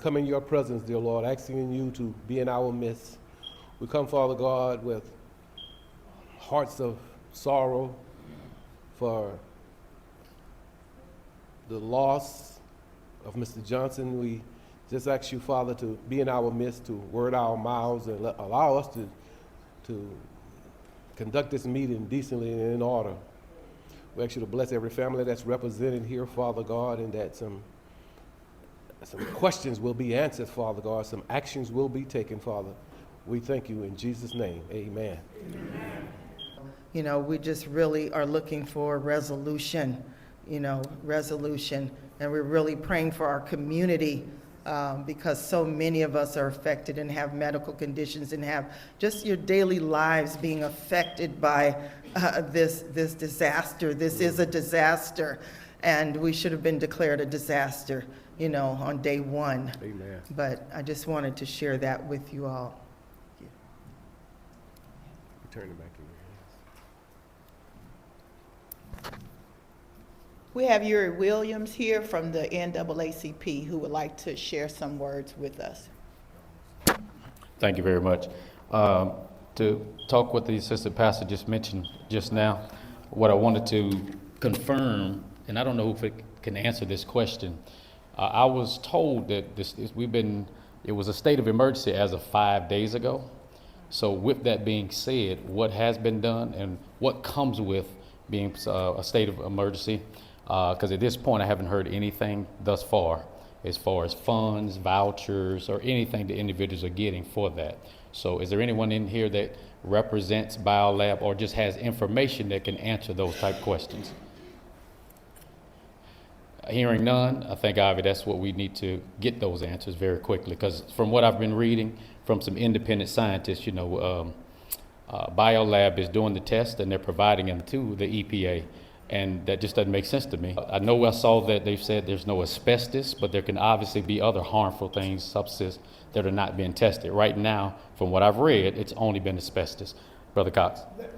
come in your presence, dear Lord, asking you to be in our midst. We come, Father God, with hearts of sorrow for the loss of Mr. Johnson. We just ask you, Father, to be in our midst, to word our mouths and allow us to conduct this meeting decently and in order. We ask you to bless every family that's represented here, Father God, and that some questions will be answered, Father God. Some actions will be taken, Father. We thank you in Jesus' name. Amen. Amen. You know, we just really are looking for resolution, resolution. And we're really praying for our community because so many of us are affected and have medical conditions and have just your daily lives being affected by this disaster. This is a disaster, and we should have been declared a disaster, on day one. Amen. But I just wanted to share that with you all. Turn it back in your hands. We have Yuri Williams here from the NAACP who would like to share some words with us. Thank you very much. To talk what the assistant pastor just mentioned just now, what I wanted to confirm, and I don't know if it can answer this question. I was told that it was a state of emergency as of 5 days ago. So with that being said, what has been done and what comes with being a state of emergency, because at this point I haven't heard anything thus far as funds, vouchers, or anything the individuals are getting for that. So is there anyone in here that represents Biolab or just has information that can answer those type questions? Hearing none, I think, Ivy, that's what we need to get those answers very quickly, because from what I've been reading from some independent scientists, Biolab is doing the test and they're providing them to the EPA, and that just doesn't make sense to me. I know I saw that they've said there's no asbestos, but there can obviously be other harmful things, substances that are not being tested. Right now, from what I've read, it's only been asbestos. Brother Cox? There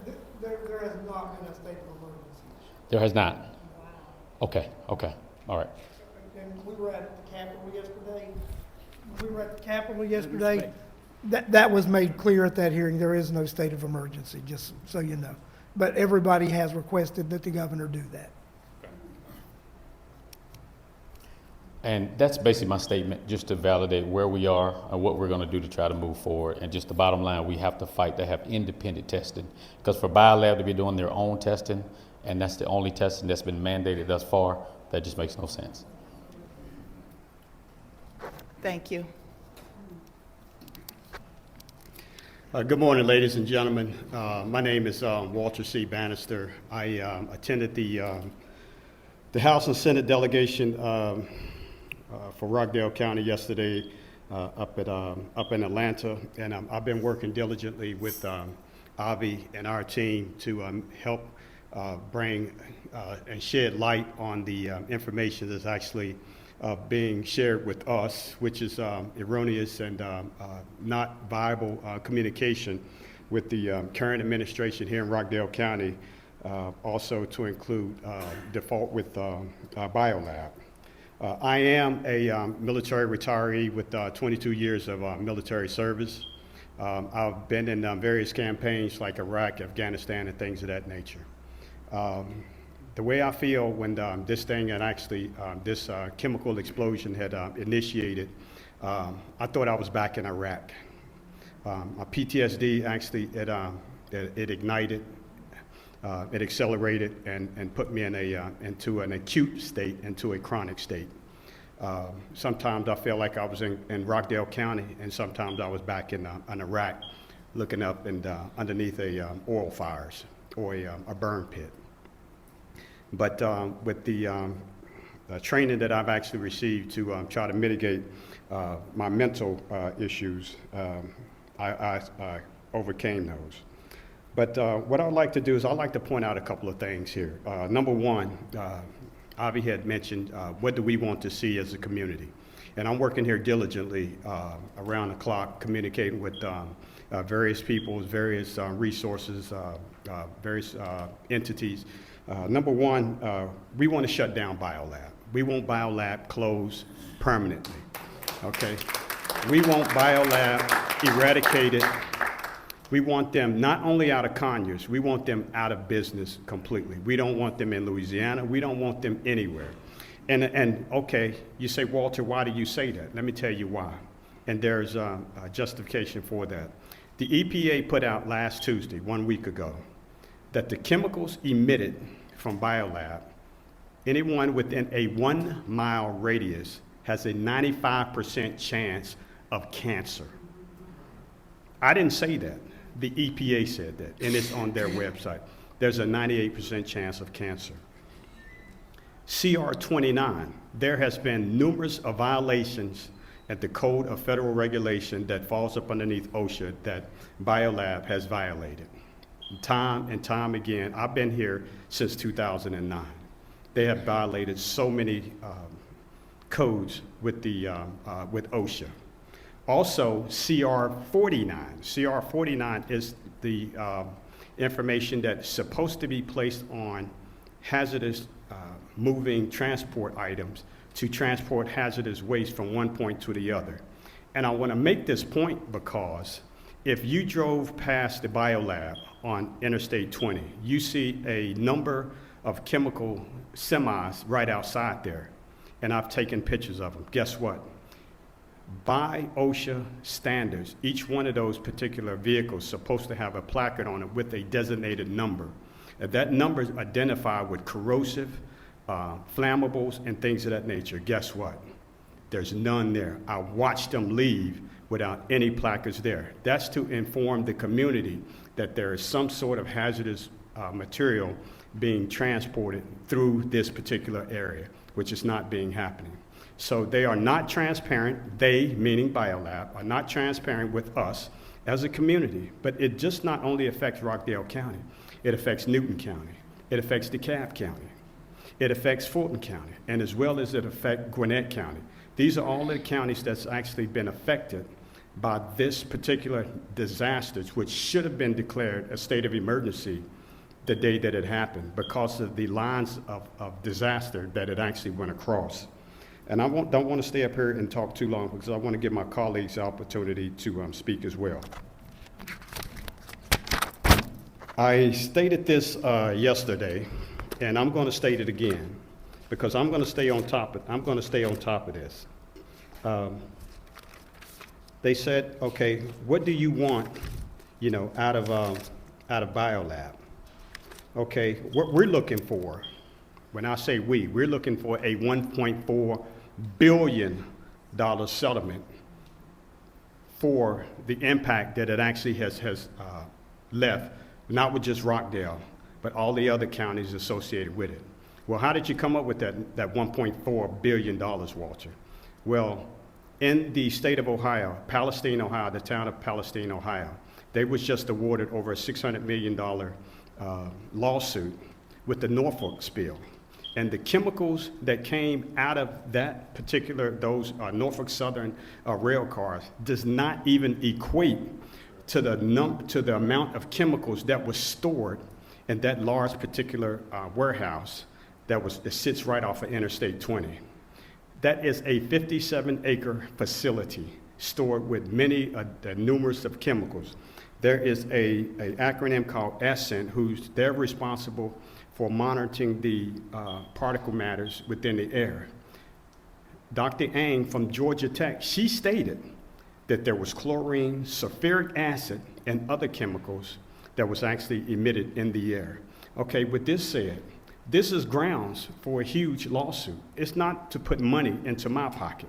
has not been a state of emergency. There has not? Wow. Okay, all right. And we were at the Capitol yesterday. That was made clear at that hearing. There is no state of emergency, just so you know. But everybody has requested that the governor do that. And that's basically my statement, just to validate where we are and what we're going to do to try to move forward. And just the bottom line, we have to fight to have independent testing. Because for Biolab to be doing their own testing, and that's the only testing that's been mandated thus far, that just makes no sense. Thank you. Good morning, ladies and gentlemen. My name is Walter C. Bannister. I attended the House and Senate delegation for Rockdale County yesterday up in Atlanta, and I've been working diligently with Avi and our team to help bring and shed light on the information that's actually being shared with us, which is erroneous and not viable communication with the current administration here in Rockdale County, also to include default with Biolab. I am a military retiree with 22 years of military service. I've been in various campaigns like Iraq, Afghanistan, and things of that nature. The way I feel when this thing and actually this chemical explosion had initiated, I thought I was back in Iraq. My PTSD actually, it ignited, it accelerated and put me in into an acute state, into a chronic state. Sometimes I felt like I was in Rockdale County, and sometimes I was back in Iraq, looking up and underneath oil fires or a burn pit. But with the training that I've actually received to try to mitigate my mental issues, I overcame those. But what I'd like to do is I'd like to point out a couple of things here. Number one, Avi had mentioned what do we want to see as a community. And I'm working here diligently around the clock, communicating with various people, various resources, various entities. Number one, we want to shut down Biolab. We want Biolab closed permanently. Okay? We want Biolab eradicated. We want them not only out of Conyers, we want them out of business completely. We don't want them in Louisiana. We don't want them anywhere. And okay, you say, Walter, why do you say that? Let me tell you why. And there's a justification for that. The EPA put out last Tuesday, 1 week ago, that the chemicals emitted from Biolab, anyone within a 1 mile radius has a 95% chance of cancer. I didn't say that. The EPA said that, and it's on their website. There's a 98% chance of cancer. CR 29, there has been numerous of violations at the Code of Federal Regulation that falls up underneath OSHA that Biolab has violated. Time and time again, I've been here since 2009. They have violated so many codes with OSHA. Also, CR 49. CR 49 is the information that's supposed to be placed on hazardous moving transport items to transport hazardous waste from one point to the other. And I want to make this point because if you drove past the Biolab on Interstate 20, you see a number of chemical semis right outside there, and I've taken pictures of them. Guess what? By OSHA standards, each one of those particular vehicles is supposed to have a placard on it with a designated number. If that number is identified with corrosive, flammables, and things of that nature, guess what? There's none there. I watched them leave without any placards there. That's to inform the community that there is some sort of hazardous material being transported through this particular area, which is not being happening. So they are not transparent. They, meaning Biolab, are not transparent with us as a community. But it just not only affects Rockdale County. It affects Newton County. It affects DeKalb County. It affects Fulton County, and as well as it affects Gwinnett County. These are all the counties that's actually been affected by this particular disaster, which should have been declared a state of emergency the day that it happened because of the lines of disaster that it actually went across. And I don't want to stay up here and talk too long because I want to give my colleagues the opportunity to speak as well. I stated this yesterday, and I'm going to state it again because I'm going to stay on top of this. They said, okay, what do you want, out of Biolab? Okay, what we're looking for, when I say we're looking for a $1.4 billion settlement for the impact that it actually has left, not with just Rockdale, but all the other counties associated with it. Well, how did you come up with that $1.4 billion, Walter? Well, in the state of Ohio, Palestine, Ohio, the town of Palestine, Ohio, they was just awarded over a $600 million lawsuit with the Norfolk spill. And the chemicals that came out of that those Norfolk Southern rail cars does not even equate to the amount of chemicals that was stored in that large particular warehouse that sits right off of Interstate 20. That is a 57-acre facility stored with many numerous of chemicals. There is a acronym called ESSENT, they're responsible for monitoring the particle matters within the air. Dr. Ang from Georgia Tech, she stated that there was chlorine, sulfuric acid, and other chemicals that was actually emitted in the air. Okay, with this said, this is grounds for a huge lawsuit. It's not to put money into my pocket.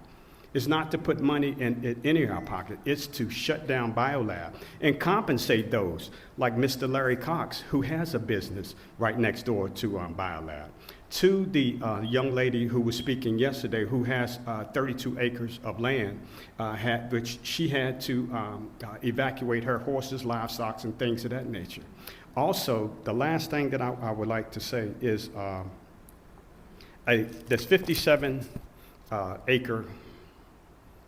It's not to put money in any of our pocket. It's to shut down Biolab and compensate those like Mr. Larry Cox, who has a business right next door to Biolab. To the young lady who was speaking yesterday, who has 32 acres of land, which she had to evacuate her horses, livestock, and things of that nature. Also, the last thing that I would like to say is this 57-acre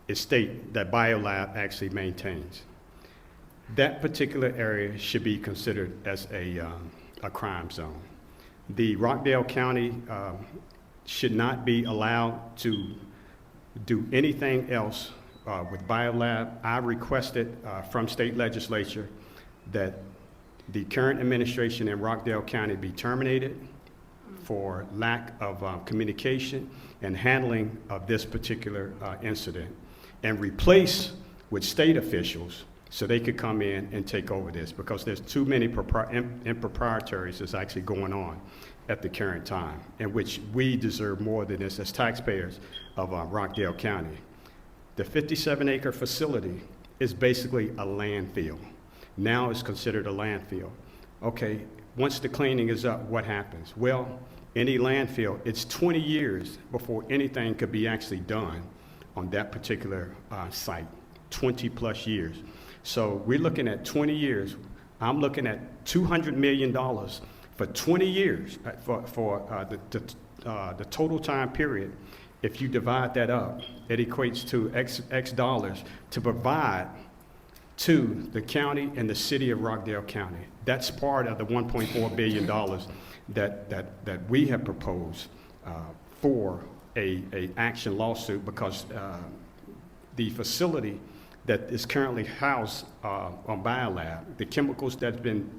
estate that Biolab actually maintains. That particular area should be considered as a crime zone. The Rockdale County should not be allowed to do anything else with Biolab, I requested from state legislature that the current administration in Rockdale County be terminated for lack of communication and handling of this particular incident, and replace with state officials so they could come in and take over this, because there's too many improprieties that's actually going on at the current time, in which we deserve more than this as taxpayers of Rockdale County. The 57-acre facility is basically a landfill. Now it's considered a landfill. Okay, once the cleaning is up, what happens? Well, any landfill, it's 20 years before anything could be actually done on that particular site, 20 plus years. So we're looking at 20 years. I'm looking at $200 million for 20 years for the total time period. If you divide that up, it equates to X dollars to provide to the county and the city of Rockdale County. That's part of the $1.4 billion that we have proposed for a action lawsuit, because the facility that is currently housed on Biolab, the chemicals that's been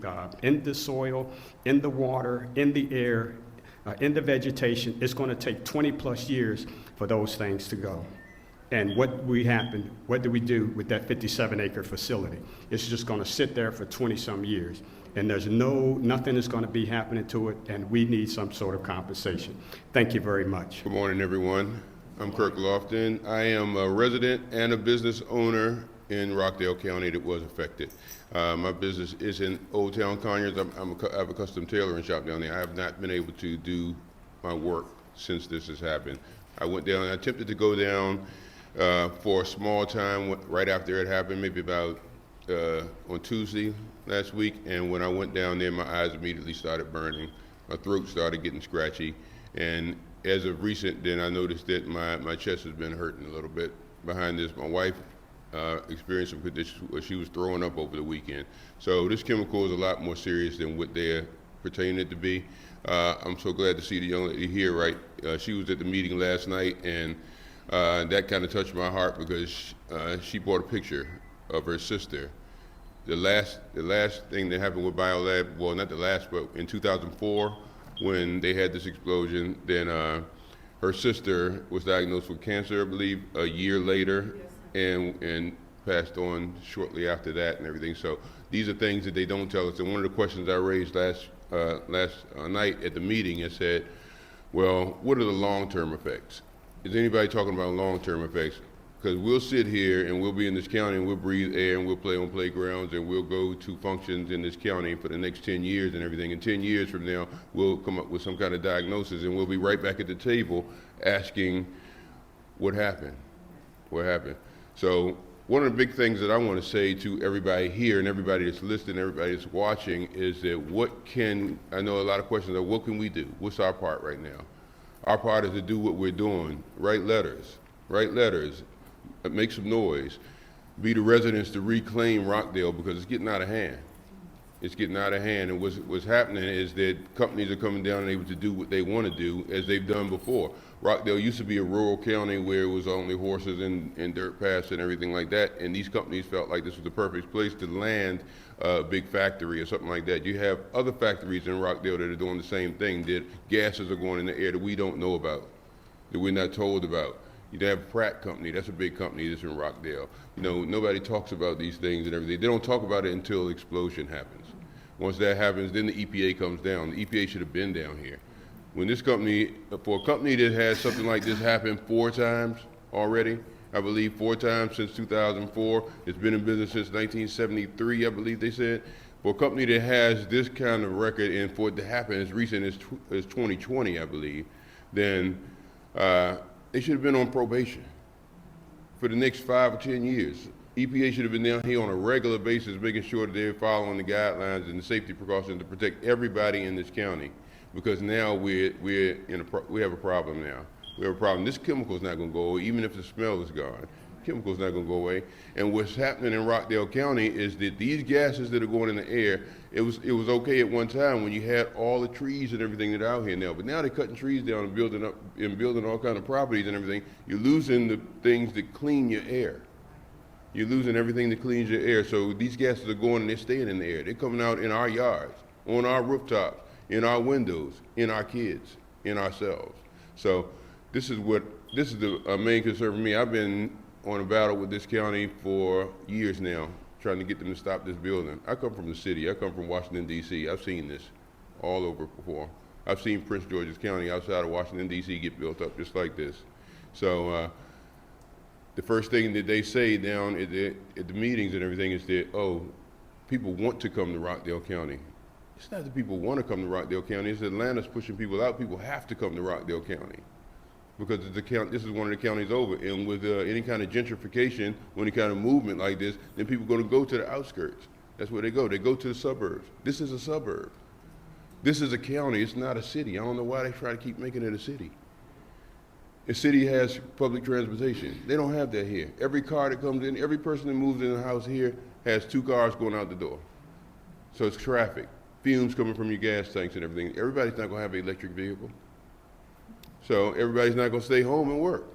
in the soil, in the water, in the air, in the vegetation, it's going to take 20 plus years for those things to go. And what do we do with that 57-acre facility? It's just going to sit there for 20-some years, and there's nothing is going to be happening to it, and we need some sort of compensation. Thank you very much. Good morning, everyone. I'm Kirk Lofton. I am a resident and a business owner in Rockdale County that was affected. My business is in Old Town Conyers. I have a custom tailoring shop down there. I have not been able to do my work since this has happened. I went down, I attempted to go down for a small time right after it happened, maybe about on Tuesday last week, and when I went down there, my eyes immediately started burning. My throat started getting scratchy, and as of recent, then I noticed that my chest has been hurting a little bit behind this. My wife experienced some conditions where she was throwing up over the weekend. So this chemical is a lot more serious than what they're pertaining it to be. I'm so glad to see the young lady here, right? She was at the meeting last night, and that kind of touched my heart, because she brought a picture of her sister. The last thing that happened with Biolab, well, not the last, but in 2004, when they had this explosion, then her sister was diagnosed with cancer, I believe, a year later, and passed on shortly after that and everything. So these are things that they don't tell us. And one of the questions I raised last night at the meeting, I said, well, what are the long-term effects? Is anybody talking about long-term effects? Because we'll sit here and we'll be in this county and we'll breathe air and we'll play on playgrounds and we'll go to functions in this county for the next 10 years and everything. And 10 years from now, we'll come up with some kind of diagnosis and we'll be right back at the table asking, what happened? What happened? So one of the big things that I want to say to everybody here and everybody that's listening, everybody that's watching, is that I know a lot of questions are, what can we do? What's our part right now? Our part is to do what we're doing. Write letters, make some noise, be the residents to reclaim Rockdale, because it's getting out of hand. It's getting out of hand, and what's happening is that companies are coming down and able to do what they want to do, as they've done before. Rockdale used to be a rural county where it was only horses and dirt paths and everything like that, and these companies felt like this was the perfect place to land a big factory or something like that. You have other factories in Rockdale that are doing the same thing, that gases are going in the air that we don't know about, that we're not told about. You have Pratt Company, that's a big company that's in Rockdale. You know, nobody talks about these things and everything. They don't talk about it until the explosion happens. Once that happens, then the EPA comes down. The EPA should have been down here. When this company, for a company that has something like this happen 4 times already, I believe 4 times since 2004, it's been in business since 1973, I believe they said. For a company that has this kind of record, and for it to happen as recent as 2020, I believe, then they should have been on probation for the next 5 or 10 years. EPA should have been down here on a regular basis, making sure that they're following the guidelines and the safety precautions to protect everybody in this county. Because now we have a problem now. We have a problem. This chemical is not going to go away, even if the smell is gone. Chemical is not going to go away. And what's happening in Rockdale County is that these gases that are going in the air, it was okay at one time when you had all the trees and everything that are out here now. But now they're cutting trees down and building all kind of properties and everything. You're losing the things that clean your air. You're losing everything that cleans your air. So these gases are going and they're staying in the air. They're coming out in our yards, on our rooftops, in our windows, in our kids, in ourselves. So this is the main concern for me. I've been on a battle with this county for years now, trying to get them to stop this building. I come from the city. I come from Washington, D.C. I've seen this all over before. I've seen Prince George's County outside of Washington, D.C. get built up just like this. So the first thing that they say down at the meetings and everything is that, oh, people want to come to Rockdale County. It's not that people want to come to Rockdale County. It's Atlanta's pushing people out. People have to come to Rockdale County because this is one of the counties over. And with any kind of gentrification, or any kind of movement like this, then people are going to go to the outskirts. That's where they go. They go to the suburbs. This is a suburb. This is a county. It's not a city. I don't know why they try to keep making it a city. A city has public transportation. They don't have that here. Every car that comes in, every person that moves in the house here has 2 cars going out the door. So it's traffic, fumes coming from your gas tanks and everything. Everybody's not going to have an electric vehicle. So everybody's not going to stay home and work.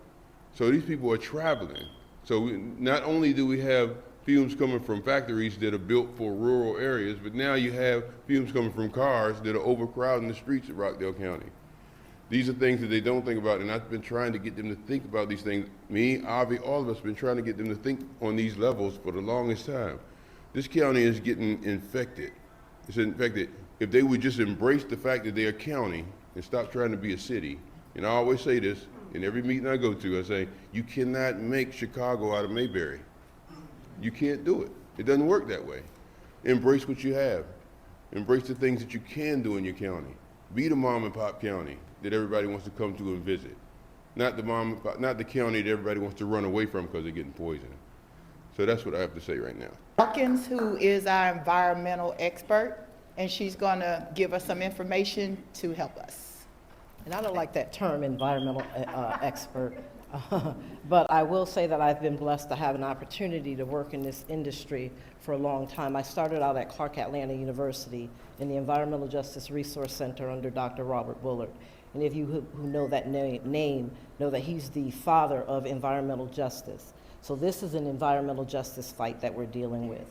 So these people are traveling. So not only do we have fumes coming from factories that are built for rural areas, but now you have fumes coming from cars that are overcrowding the streets of Rockdale County. These are things that they don't think about, and I've been trying to get them to think about these things. Me, Avi, all of us have been trying to get them to think on these levels for the longest time. This county is getting infected. It's infected. If they would just embrace the fact that they're a county and stop trying to be a city, and I always say this, in every meeting I go to, I say, you cannot make Chicago out of Mayberry. You can't do it. It doesn't work that way. Embrace what you have. Embrace the things that you can do in your county. Be the mom and pop county that everybody wants to come to and visit. Not the county that everybody wants to run away from because they're getting poisoned. So that's what I have to say right now. Hawkins, who is our environmental expert, and she's going to give us some information to help us. And I don't like that term, environmental expert, but I will say that I've been blessed to have an opportunity to work in this industry for a long time. I started out at Clark Atlanta University in the Environmental Justice Resource Center under Dr. Robert Bullard. And if you who know that name know that he's the father of environmental justice. So this is an environmental justice fight that we're dealing with.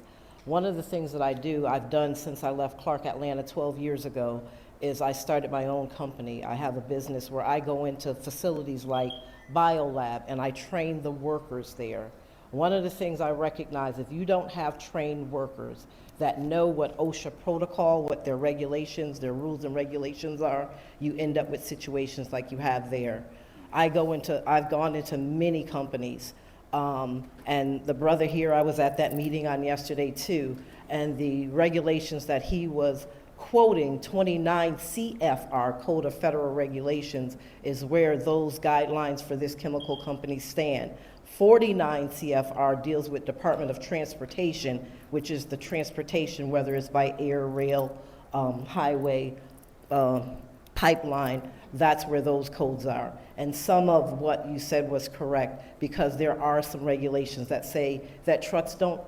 One of the things that I've done since I left Clark Atlanta 12 years ago, is I started my own company. I have a business where I go into facilities like Biolab and I train the workers there. One of the things I recognize, if you don't have trained workers that know what OSHA protocol, what their regulations, their rules and regulations are, you end up with situations like you have there. I've gone into many companies, and the brother here, I was at that meeting on yesterday too, and the regulations that he was quoting, 29 CFR, Code of Federal Regulations, is where those guidelines for this chemical company stand. 49 CFR deals with Department of Transportation, which is the transportation, whether it's by air, rail, highway, pipeline. That's where those codes are. And some of what you said was correct, because there are some regulations that say that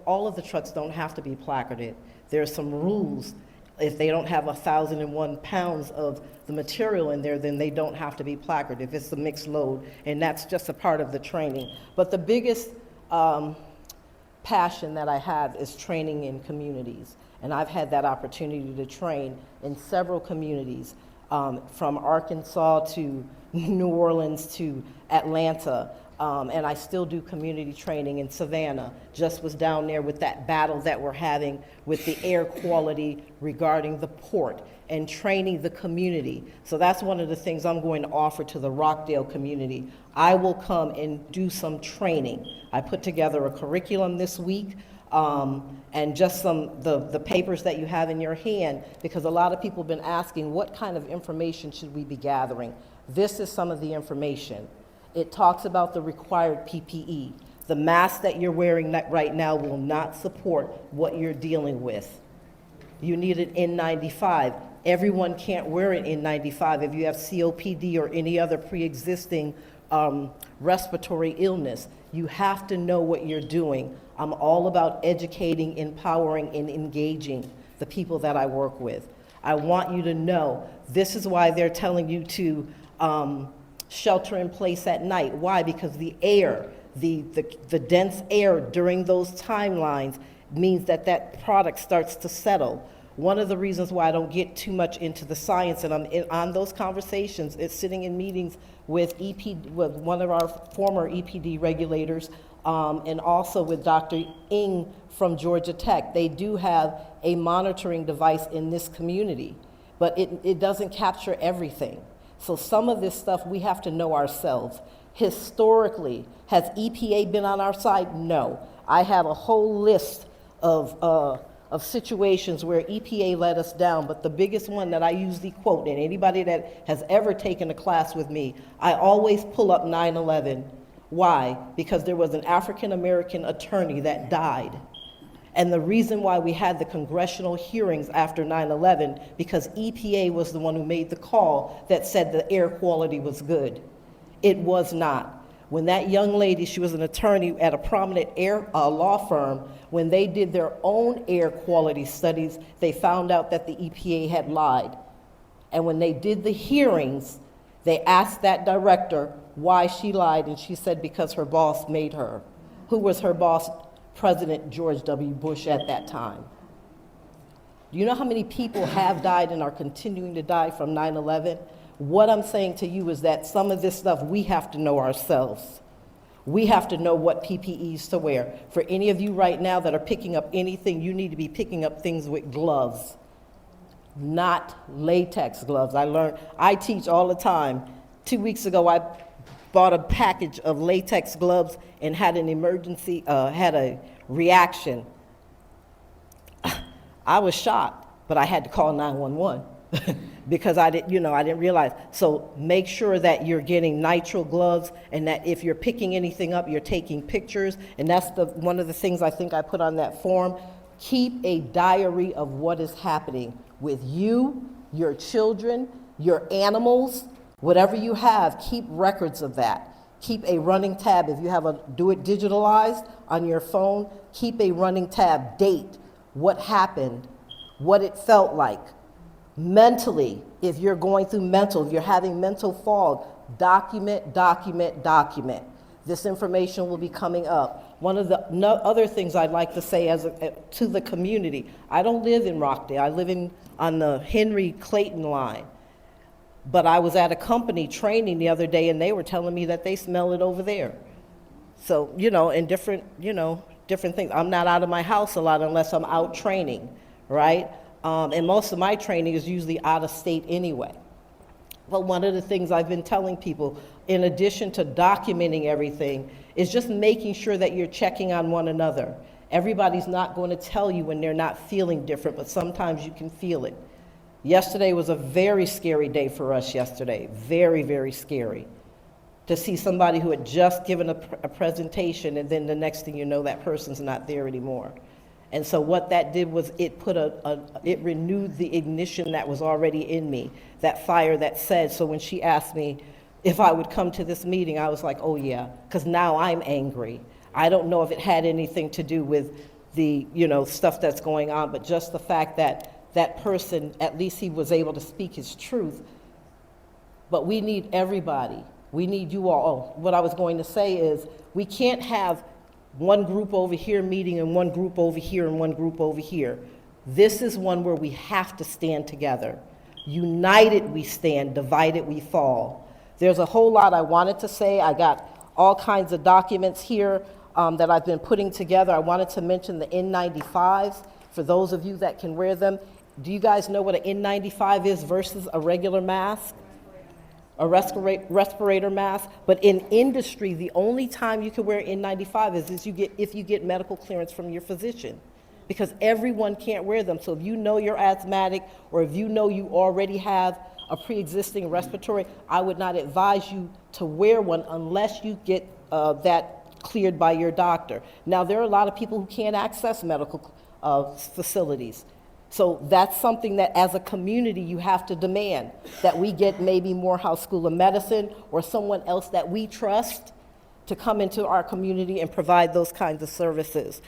all of the trucks don't have to be placarded. There are some rules. If they don't have 1,001 pounds of the material in there, then they don't have to be placarded if it's a mixed load, and that's just a part of the training. But the biggest passion that I have is training in communities, and I've had that opportunity to train in several communities, from Arkansas to New Orleans to Atlanta. And I still do community training in Savannah. Just was down there with that battle that we're having with the air quality regarding the port and training the community. So that's one of the things I'm going to offer to the Rockdale community. I will come and do some training. I put together a curriculum this week, and just the papers that you have in your hand, because a lot of people have been asking what kind of information should we be gathering. This is some of the information. It talks about the required PPE. The mask that you're wearing right now will not support what you're dealing with. You need an N95. Everyone can't wear an N95 if you have COPD or any other pre-existing respiratory illness. You have to know what you're doing. I'm all about educating, empowering, and engaging the people that I work with. I want you to know this is why they're telling you to shelter in place at night. Why? Because the air the dense air during those timelines means that that product starts to settle. One of the reasons why I don't get too much into the science, and on those conversations, is sitting in meetings with with one of our former EPD regulators, and also with Dr. Ng from Georgia Tech. They do have a monitoring device in this community, but it doesn't capture everything. So some of this stuff we have to know ourselves. Historically, has EPA been on our side? No. I have a whole list of situations where EPA let us down, but the biggest one that I usually quote, and anybody that has ever taken a class with me, I always pull up 9/11. Why? Because there was an African-American attorney that died. And the reason why we had the congressional hearings after 9/11, because EPA was the one who made the call that said the air quality was good. It was not. When that young lady, she was an attorney at a prominent law firm, when they did their own air quality studies, they found out that the EPA had lied. And when they did the hearings, they asked that director why she lied, and she said because her boss made her. Who was her boss? President George W. Bush at that time. Do you know how many people have died and are continuing to die from 9/11? What I'm saying to you is that some of this stuff we have to know ourselves. We have to know what PPEs to wear. For any of you right now that are picking up anything, you need to be picking up things with gloves, not latex gloves. I teach all the time. 2 weeks ago, I bought a package of latex gloves and had an emergency, had a reaction. I was shocked, but I had to call 911 because I didn't realize. So make sure that you're getting nitrile gloves, and that if you're picking anything up, you're taking pictures. And that's one of the things I think I put on that form. Keep a diary of what is happening with you, your children, your animals, whatever you have, keep records of that. Keep a running tab. If you do it digitalized on your phone, keep a running tab, date, what happened, what it felt like. Mentally, if you're going through if you're having mental fog, document, document, document. This information will be coming up. One of the other things I'd like to say to the community, I don't live in Rockdale, I live on the Henry Clayton line. But I was at a company training the other day, and they were telling me that they smell it over there. So, and different things. I'm not out of my house a lot unless I'm out training, right? And most of my training is usually out of state anyway. But one of the things I've been telling people, in addition to documenting everything, is just making sure that you're checking on one another. Everybody's not going to tell you when they're not feeling different, but sometimes you can feel it. Yesterday was a very scary day for us yesterday, very, very scary. To see somebody who had just given a presentation, and then the next thing you know, that person's not there anymore. And so what that did was it renewed the ignition that was already in me, that fire that said, so when she asked me if I would come to this meeting, I was like, oh yeah, because now I'm angry. I don't know if it had anything to do with the, stuff that's going on, but just the fact that that person, at least he was able to speak his truth. But we need everybody. We need you all. What I was going to say is, we can't have one group over here meeting and one group over here and one group over here. This is one where we have to stand together. United we stand, divided we fall. There's a whole lot I wanted to say. I got all kinds of documents here that I've been putting together. I wanted to mention the N95s for those of you that can wear them. Do you guys know what an N95 is versus a regular mask? A respirator mask? But in industry, the only time you can wear N95 is if you get medical clearance from your physician, because everyone can't wear them. So if you know you're asthmatic, or if you know you already have a pre-existing respiratory, I would not advise you to wear one unless you get that cleared by your doctor. Now, there are a lot of people who can't access medical facilities. So that's something that as a community you have to demand, that we get maybe Morehouse School of Medicine or someone else that we trust to come into our community and provide those kinds of services.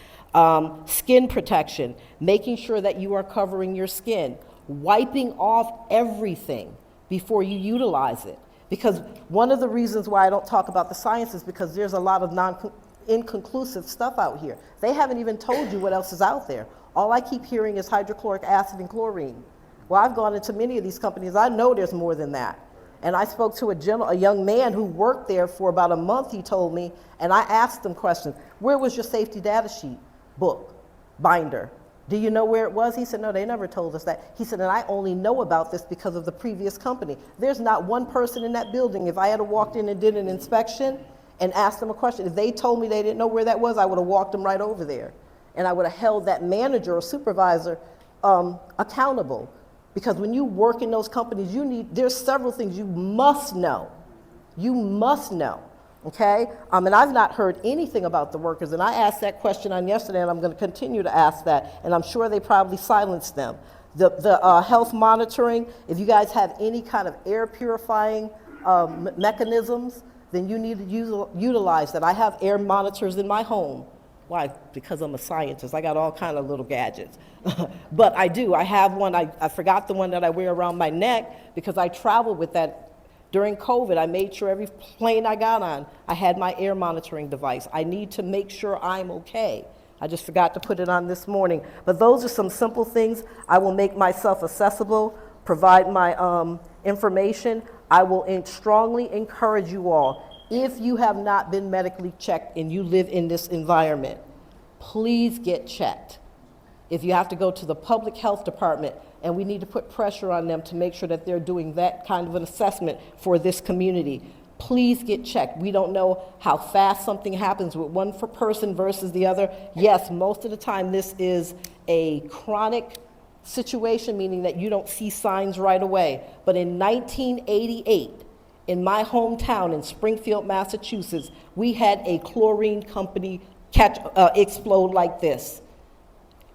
Skin protection, making sure that you are covering your skin, wiping off everything before you utilize it. Because one of the reasons why I don't talk about the science is because there's a lot of inconclusive stuff out here. They haven't even told you what else is out there. All I keep hearing is hydrochloric acid and chlorine. Well, I've gone into many of these companies. I know there's more than that. And I spoke to a young man who worked there for about a month, he told me, and I asked him questions. Where was your safety data sheet, book, binder? Do you know where it was? He said, no, they never told us that. He said, and I only know about this because of the previous company. There's not one person in that building. If I had walked in and did an inspection and asked them a question, if they told me they didn't know where that was, I would have walked them right over there. And I would have held that manager or supervisor accountable. Because when you work in those companies, there's several things you must know. You must know, okay? And I've not heard anything about the workers, and I asked that question on yesterday, and I'm gonna continue to ask that, and I'm sure they probably silenced them. The health monitoring, if you guys have any kind of air purifying mechanisms, then you need to utilize that. I have air monitors in my home. Why? Because I'm a scientist. I got all kind of little gadgets. But I do. I have one. I forgot the one that I wear around my neck because I traveled with that during COVID. I made sure every plane I got on, I had my air monitoring device. I need to make sure I'm okay. I just forgot to put it on this morning. But those are some simple things. I will make myself accessible, provide my information. I will strongly encourage you all, if you have not been medically checked and you live in this environment, please get checked. If you have to go to the public health department, and we need to put pressure on them to make sure that they're doing that kind of an assessment for this community, please get checked. We don't know how fast something happens with one person versus the other. Yes, most of the time this is a chronic situation, meaning that you don't see signs right away. But in 1988, in my hometown in Springfield, Massachusetts, we had a chlorine company explode like this.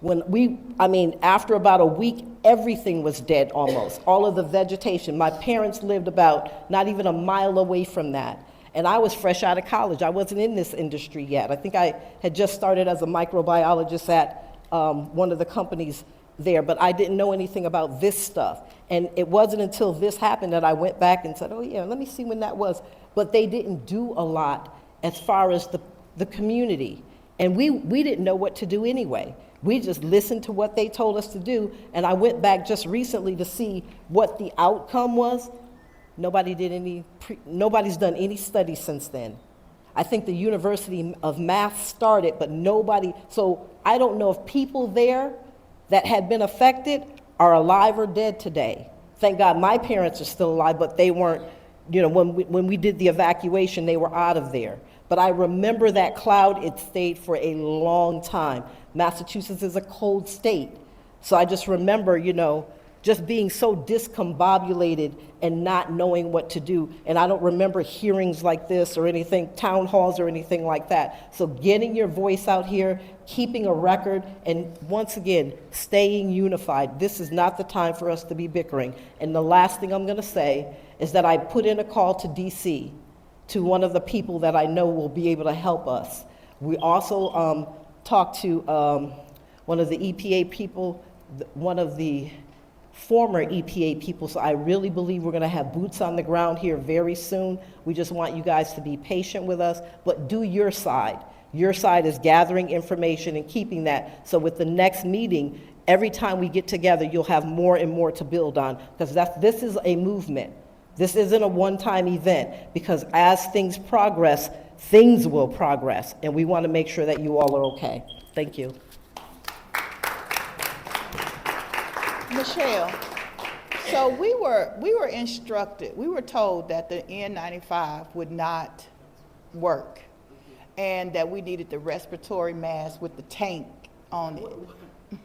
After about a week, everything was dead almost, all of the vegetation. My parents lived about not even a mile away from that. And I was fresh out of college. I wasn't in this industry yet. I think I had just started as a microbiologist at one of the companies there, but I didn't know anything about this stuff. And it wasn't until this happened that I went back and said, oh yeah, let me see when that was. But they didn't do a lot as far as the community. And we didn't know what to do anyway. We just listened to what they told us to do. And I went back just recently to see what the outcome was. Nobody's done any studies since then. I think the University of Math started, but nobody, so I don't know if people there that had been affected are alive or dead today. Thank God my parents are still alive, but they weren't, when we did the evacuation, they were out of there. But I remember that cloud, it stayed for a long time. Massachusetts is a cold state. So I just remember, just being so discombobulated and not knowing what to do. And I don't remember hearings like this or anything, town halls or anything like that. So getting your voice out here, keeping a record, and once again, staying unified. This is not the time for us to be bickering. And the last thing I'm gonna say is that I put in a call to DC, to one of the people that I know will be able to help us. We also talked to one of the EPA people, one of the former EPA people, so I really believe we're gonna have boots on the ground here very soon. We just want you guys to be patient with us, but do your side. Your side is gathering information and keeping that, so with the next meeting, every time we get together, you'll have more and more to build on, because this is a movement. This isn't a one-time event, because as things progress, things will progress, and we wanna make sure that you all are okay. Thank you. Michelle, so we were instructed, we were told that the N95 would not work and that we needed the respiratory mask with the tank on it.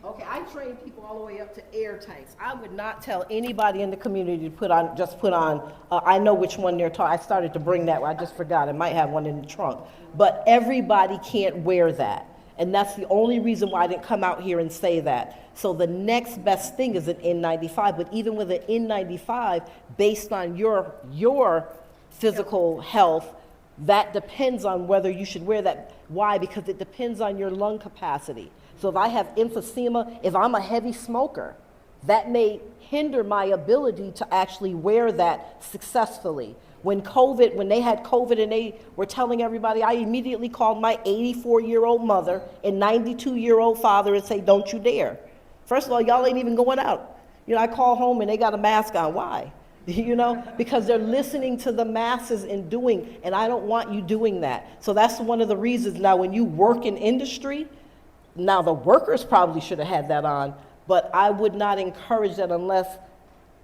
Okay, I train people all the way up to air tanks. I would not tell anybody in the community to just put on, I know which one they're talking, I started to bring that one, I just forgot, I might have one in the trunk. But everybody can't wear that. And that's the only reason why I didn't come out here and say that. So the next best thing is an N95, but even with an N95, based on your physical health, that depends on whether you should wear that. Why? Because it depends on your lung capacity. So if I have emphysema, if I'm a heavy smoker, that may hinder my ability to actually wear that successfully. When they had COVID and they were telling everybody, I immediately called my 84-year-old mother and 92-year-old father and say, don't you dare. First of all, y'all ain't even going out. I call home and they got a mask on. Why? Because they're listening to the masses and doing, and I don't want you doing that. So that's one of the reasons now when you work in industry, now the workers probably should have had that on, but I would not encourage that unless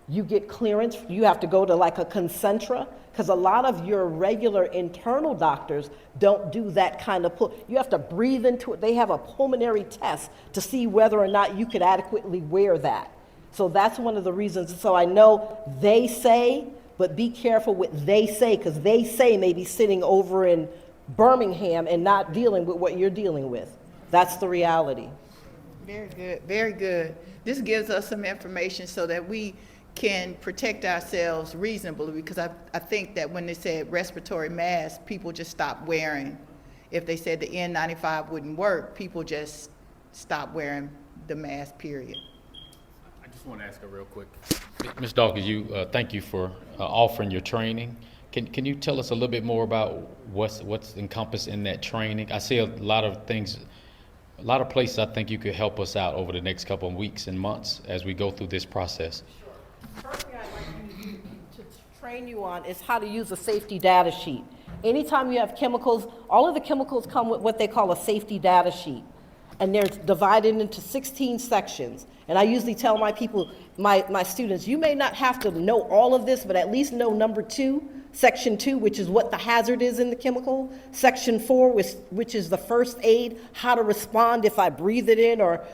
you get clearance. You have to go to like a Concentra, because a lot of your regular internal doctors don't do that kind of you have to breathe into it. They have a pulmonary test to see whether or not you could adequately wear that. So that's one of the reasons. So I know they say, but be careful what they say, because they say may be sitting over in Birmingham and not dealing with what you're dealing with. That's the reality. Very good, very good. This gives us some information so that we can protect ourselves reasonably, because I think that when they said respiratory masks, people just stopped wearing. If they said the N95 wouldn't work, people just stopped wearing the mask, period. I just want to ask her real quick. Ms. Dawkins, thank you for offering your training. Can you tell us a little bit more about what's encompassed in that training? I see a lot of things, a lot of places I think you could help us out over the next couple of weeks and months as we go through this process. First thing I'd like you to train you on is how to use a safety data sheet. Anytime you have chemicals, all of the chemicals come with what they call a safety data sheet. And they're divided into 16 sections. And I usually tell my people, my students, you may not have to know all of this, but at least know number 2, section 2, which is what the hazard is in the chemical. Section 4, which is the first aid, how to respond if I breathe it in or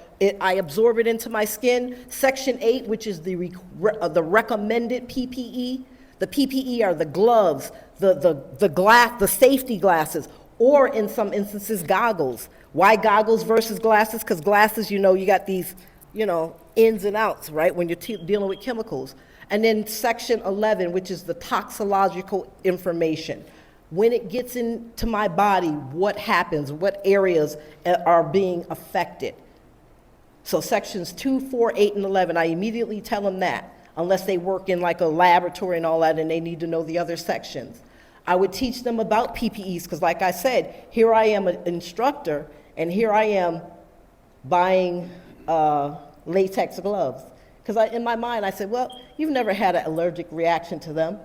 I absorb it into my skin. Section 8, which is the recommended PPE. The PPE are the gloves, the safety glasses, or in some instances, goggles. Why goggles versus glasses? Because glasses, you got these, ins and outs, right, when you're dealing with chemicals. And then section 11, which is the toxicological information. When it gets into my body, what happens, what areas are being affected. So sections 2, 4, 8, and 11, I immediately tell them that, unless they work in like a laboratory and all that and they need to know the other sections. I would teach them about PPEs, because like I said, here I am an instructor, and here I am buying latex gloves. Because in my mind, I said, well, you've never had an allergic reaction to them.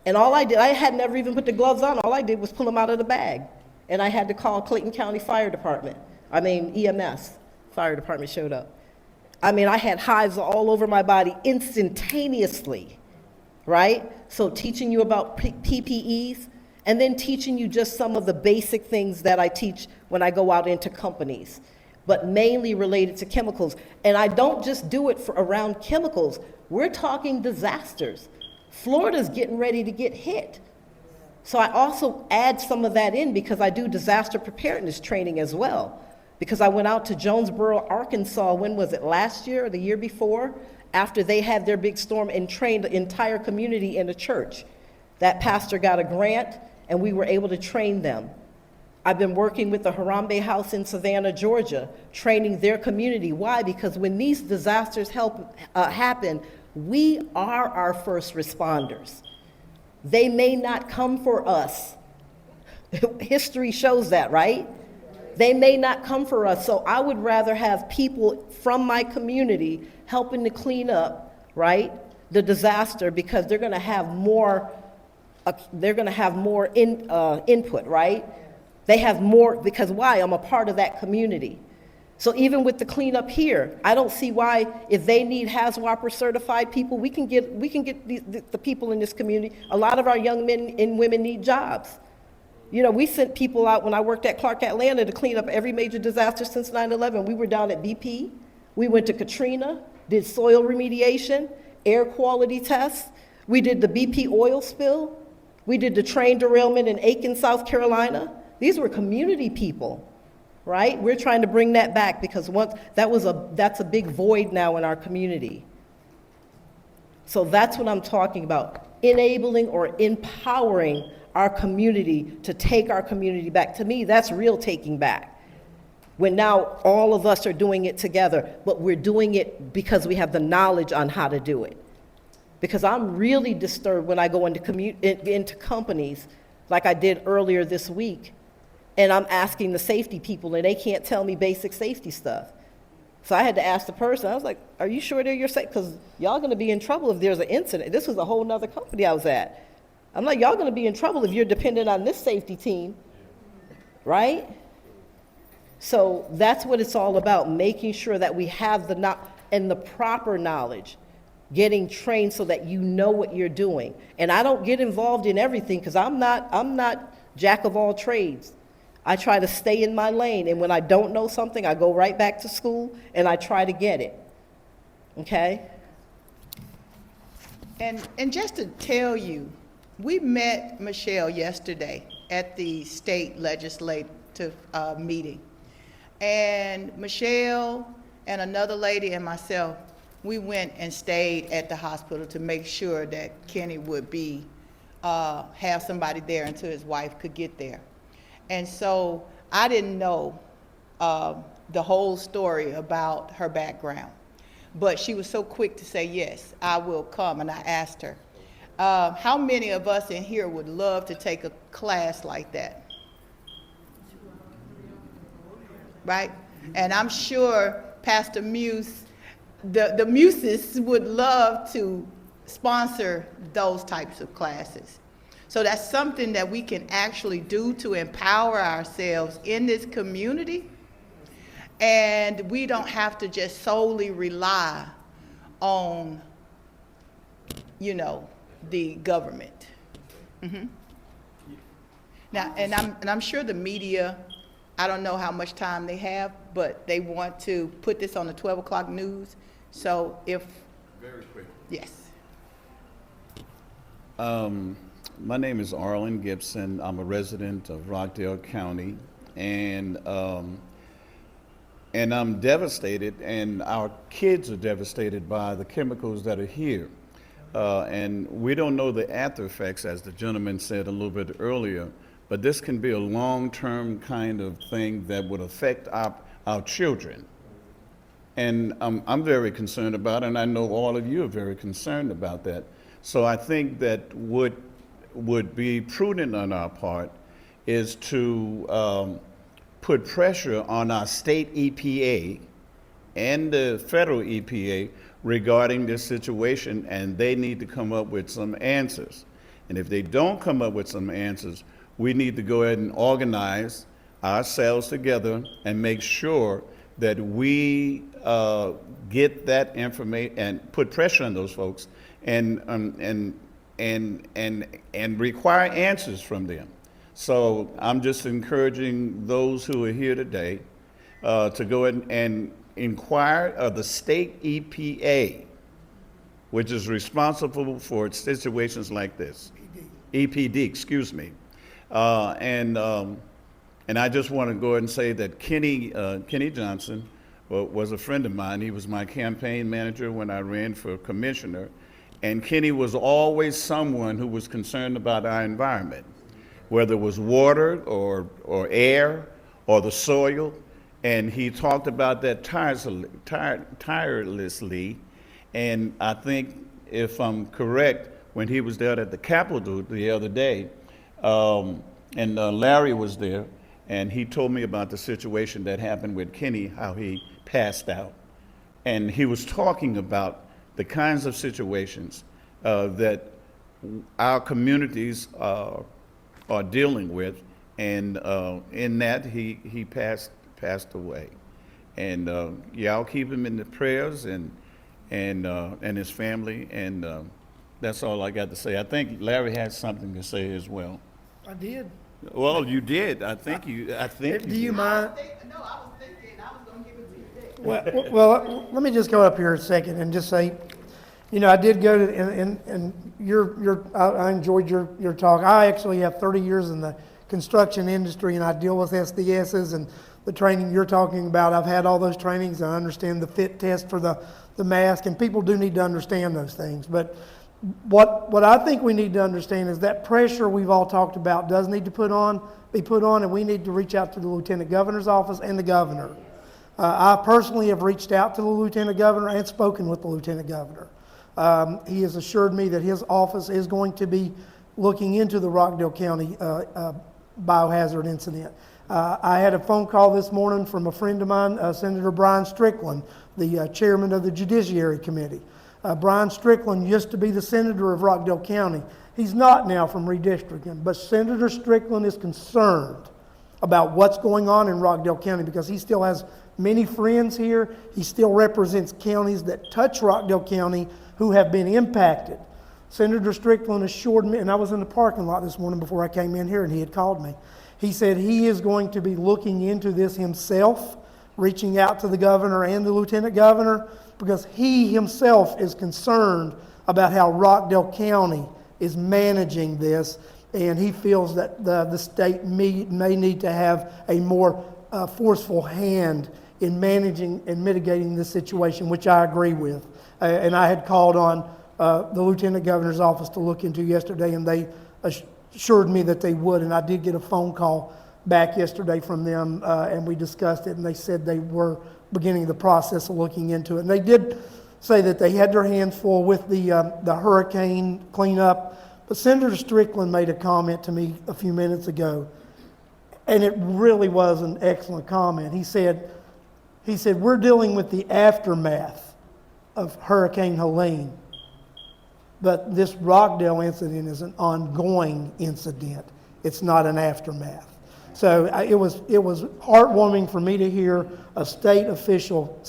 And all I did, I had never even put the gloves on. All I did was pull them out of the bag. And I had to call Clayton County Fire Department. EMS. Fire department showed up. I had hives all over my body instantaneously, right? So teaching you about PPEs, and then teaching you just some of the basic things that I teach when I go out into companies, but mainly related to chemicals. And I don't just do it around chemicals. We're talking disasters. Florida's getting ready to get hit. So I also add some of that in because I do disaster preparedness training as well. Because I went out to Jonesboro, Arkansas, when was it, last year or the year before? After they had their big storm, and trained the entire community in a church. That pastor got a grant and we were able to train them. I've been working with the Harambe House in Savannah, Georgia, training their community. Why? Because when these disasters happen, we are our first responders. They may not come for us. History shows that, right? They may not come for us. So I would rather have people from my community helping to clean up, right, the disaster, because they're going to have more. Input, right? They have more, because why? I'm a part of that community. So even with the cleanup here, I don't see why, if they need HAZWOPER certified people, we can get the people in this community. A lot of our young men and women need jobs. We sent people out when I worked at Clark Atlanta to clean up every major disaster since 9/11. We were down at BP. We went to Katrina, did soil remediation, air quality tests. We did the BP oil spill. We did the train derailment in Aiken, South Carolina. These were community people, right? We're trying to bring that back because that's a big void now in our community. So that's what I'm talking about, enabling or empowering our community to take our community back. To me, that's real taking back. When now all of us are doing it together, but we're doing it because we have the knowledge on how to do it. Because I'm really disturbed when I go into companies, like I did earlier this week, and I'm asking the safety people, and they can't tell me basic safety stuff. So I had to ask the person, I was like, are you sure they're your safe? Because y'all gonna be in trouble if there's an incident. This was a whole nother company I was at. I'm like, y'all gonna be in trouble if you're dependent on this safety team, right? So that's what it's all about, making sure that we have the proper knowledge, getting trained so that you know what you're doing. And I don't get involved in everything because I'm not jack of all trades. I try to stay in my lane, and when I don't know something, I go right back to school and I try to get it. Okay? And just to tell you, we met Michelle yesterday at the state legislative meeting. And Michelle and another lady and myself, we went and stayed at the hospital to make sure that Kenny would be, have somebody there until his wife could get there. And so I didn't know the whole story about her background, but she was so quick to say, yes, I will come. And I asked her, how many of us in here would love to take a class like that? Right? And I'm sure Pastor Muse, the Muses would love to sponsor those types of classes. So that's something that we can actually do to empower ourselves in this community. And we don't have to just solely rely on, you know, the government. Mm-hmm. Now, and I'm sure the media, I don't know how much time they have, but they want to put this on the 12 o'clock news. So if... Very quick. Yes. My name is Arlen Gibson. I'm a resident of Rockdale County, and I'm devastated, and our kids are devastated by the chemicals that are here. And we don't know the after effects, as the gentleman said a little bit earlier, but this can be a long-term kind of thing that would affect our children. And I'm very concerned about it, and I know all of you are very concerned about that. So I think that would be prudent on our part is to put pressure on our state EPA and the federal EPA regarding this situation, and they need to come up with some answers. And if they don't come up with some answers, we need to go ahead and organize ourselves together and make sure that we get that information and put pressure on those folks and require answers from them. So I'm just encouraging those who are here today to go ahead and inquire of the state EPA, which is responsible for situations like this. EPD, excuse me. And I just want to go ahead and say that Kenny Johnson was a friend of mine. He was my campaign manager when I ran for commissioner. And Kenny was always someone who was concerned about our environment, whether it was water or air or the soil. And he talked about that tirelessly. And I think, if I'm correct, when he was there at the Capitol the other day, and Larry was there, and he told me about the situation that happened with Kenny, how he passed out. And he was talking about the kinds of situations that our communities are dealing with, and in that he passed away. And y'all keep him in the prayers, and his family, and that's all I got to say. I think Larry has something to say as well. I did. Well, you did. I think you Do did. you mind? No, I was thinking I was going to give it to you next. Well, let me just go up here a second and just say, you know, I did go to, and I enjoyed your talk. I actually have 30 years in the construction industry, and I deal with SDSs and the training you're talking about. I've had all those trainings. I understand the fit test for the mask, and people do need to understand those things. But what I think we need to understand is that pressure we've all talked about does need to be put on, and we need to reach out to the Lieutenant Governor's office and the Governor. I personally have reached out to the Lieutenant Governor and spoken with the Lieutenant Governor. He has assured me that his office is going to be looking into the Rockdale County biohazard incident. I had a phone call this morning from a friend of mine, Senator Brian Strickland, the chairman of the Judiciary Committee. Brian Strickland used to be the senator of Rockdale County. He's not now from redistricting, but Senator Strickland is concerned about what's going on in Rockdale County because he still has many friends here. He still represents counties that touch Rockdale County who have been impacted. Senator Strickland assured me, and I was in the parking lot this morning before I came in here and he had called me. He said he is going to be looking into this himself, reaching out to the governor and the lieutenant governor, because he himself is concerned about how Rockdale County is managing this, and he feels that the state may need to have a more forceful hand in managing and mitigating this situation, which I agree with. And I had called on the lieutenant governor's office to look into yesterday, and they assured me that they would, and I did get a phone call back yesterday from them, and we discussed it, and they said they were beginning the process of looking into it. And they did say that they had their hands full with the hurricane cleanup, but Senator Strickland made a comment to me a few minutes ago, and it really was an excellent comment. He said, we're dealing with the aftermath of Hurricane Helene, but this Rockdale incident is an ongoing incident. It's not an aftermath. So it was heartwarming for me to hear a state official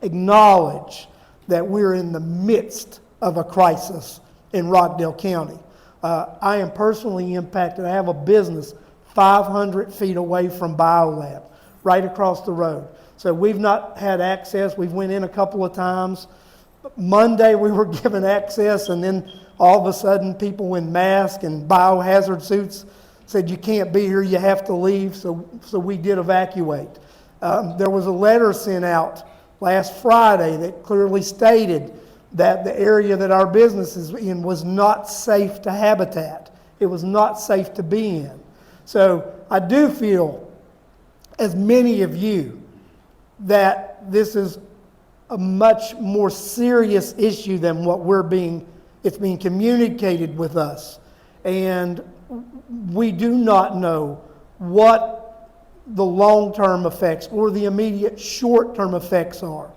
acknowledge that we're in the midst of a crisis in Rockdale County. I am personally impacted. I have a business 500 feet away from Biolab, right across the road. So we've not had access. We've went in a couple of times. Monday we were given access, and then all of a sudden people in masks and biohazard suits said, you can't be here, you have to leave, so we did evacuate. There was a letter sent out last Friday that clearly stated that the area that our business is in was not safe to habitat. It was not safe to be in. So I do feel, as many of you, that this is a much more serious issue than what it's being communicated with us. And we do not know what the long-term effects or the immediate short-term effects are.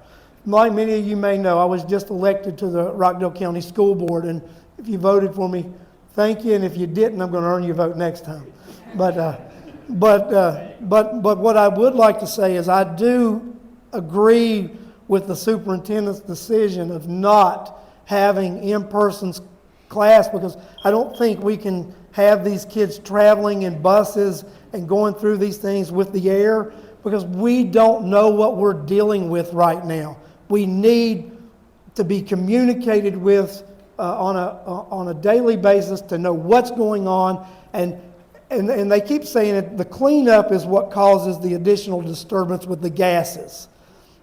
Like many of you may know, I was just elected to the Rockdale County School Board, and if you voted for me, thank you, and if you didn't, I'm going to earn your vote next time. But what I would like to say is I do agree with the superintendent's decision of not having in-person class, because I don't think we can have these kids traveling in buses and going through these things with the air, because we don't know what we're dealing with right now. We need to be communicated with on a daily basis to know what's going on, and they keep saying that the cleanup is what causes the additional disturbance with the gases.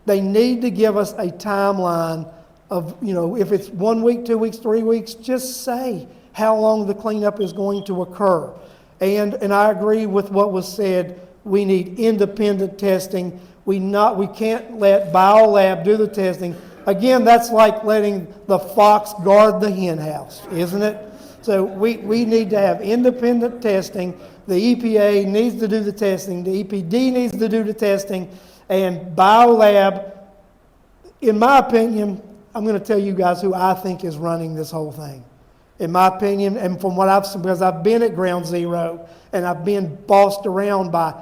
They need to give us a timeline of, if it's 1 week, 2 weeks, 3 weeks, just say how long the cleanup is going to occur. And I agree with what was said. We need independent testing. We can't let Biolab do the testing. Again, that's like letting the fox guard the hen house, isn't it? So we need to have independent testing. The EPA needs to do the testing. The EPD needs to do the testing. And Biolab, in my opinion, I'm going to tell you guys who I think is running this whole thing. In my opinion, and from what I've seen, because I've been at Ground Zero and I've been bossed around by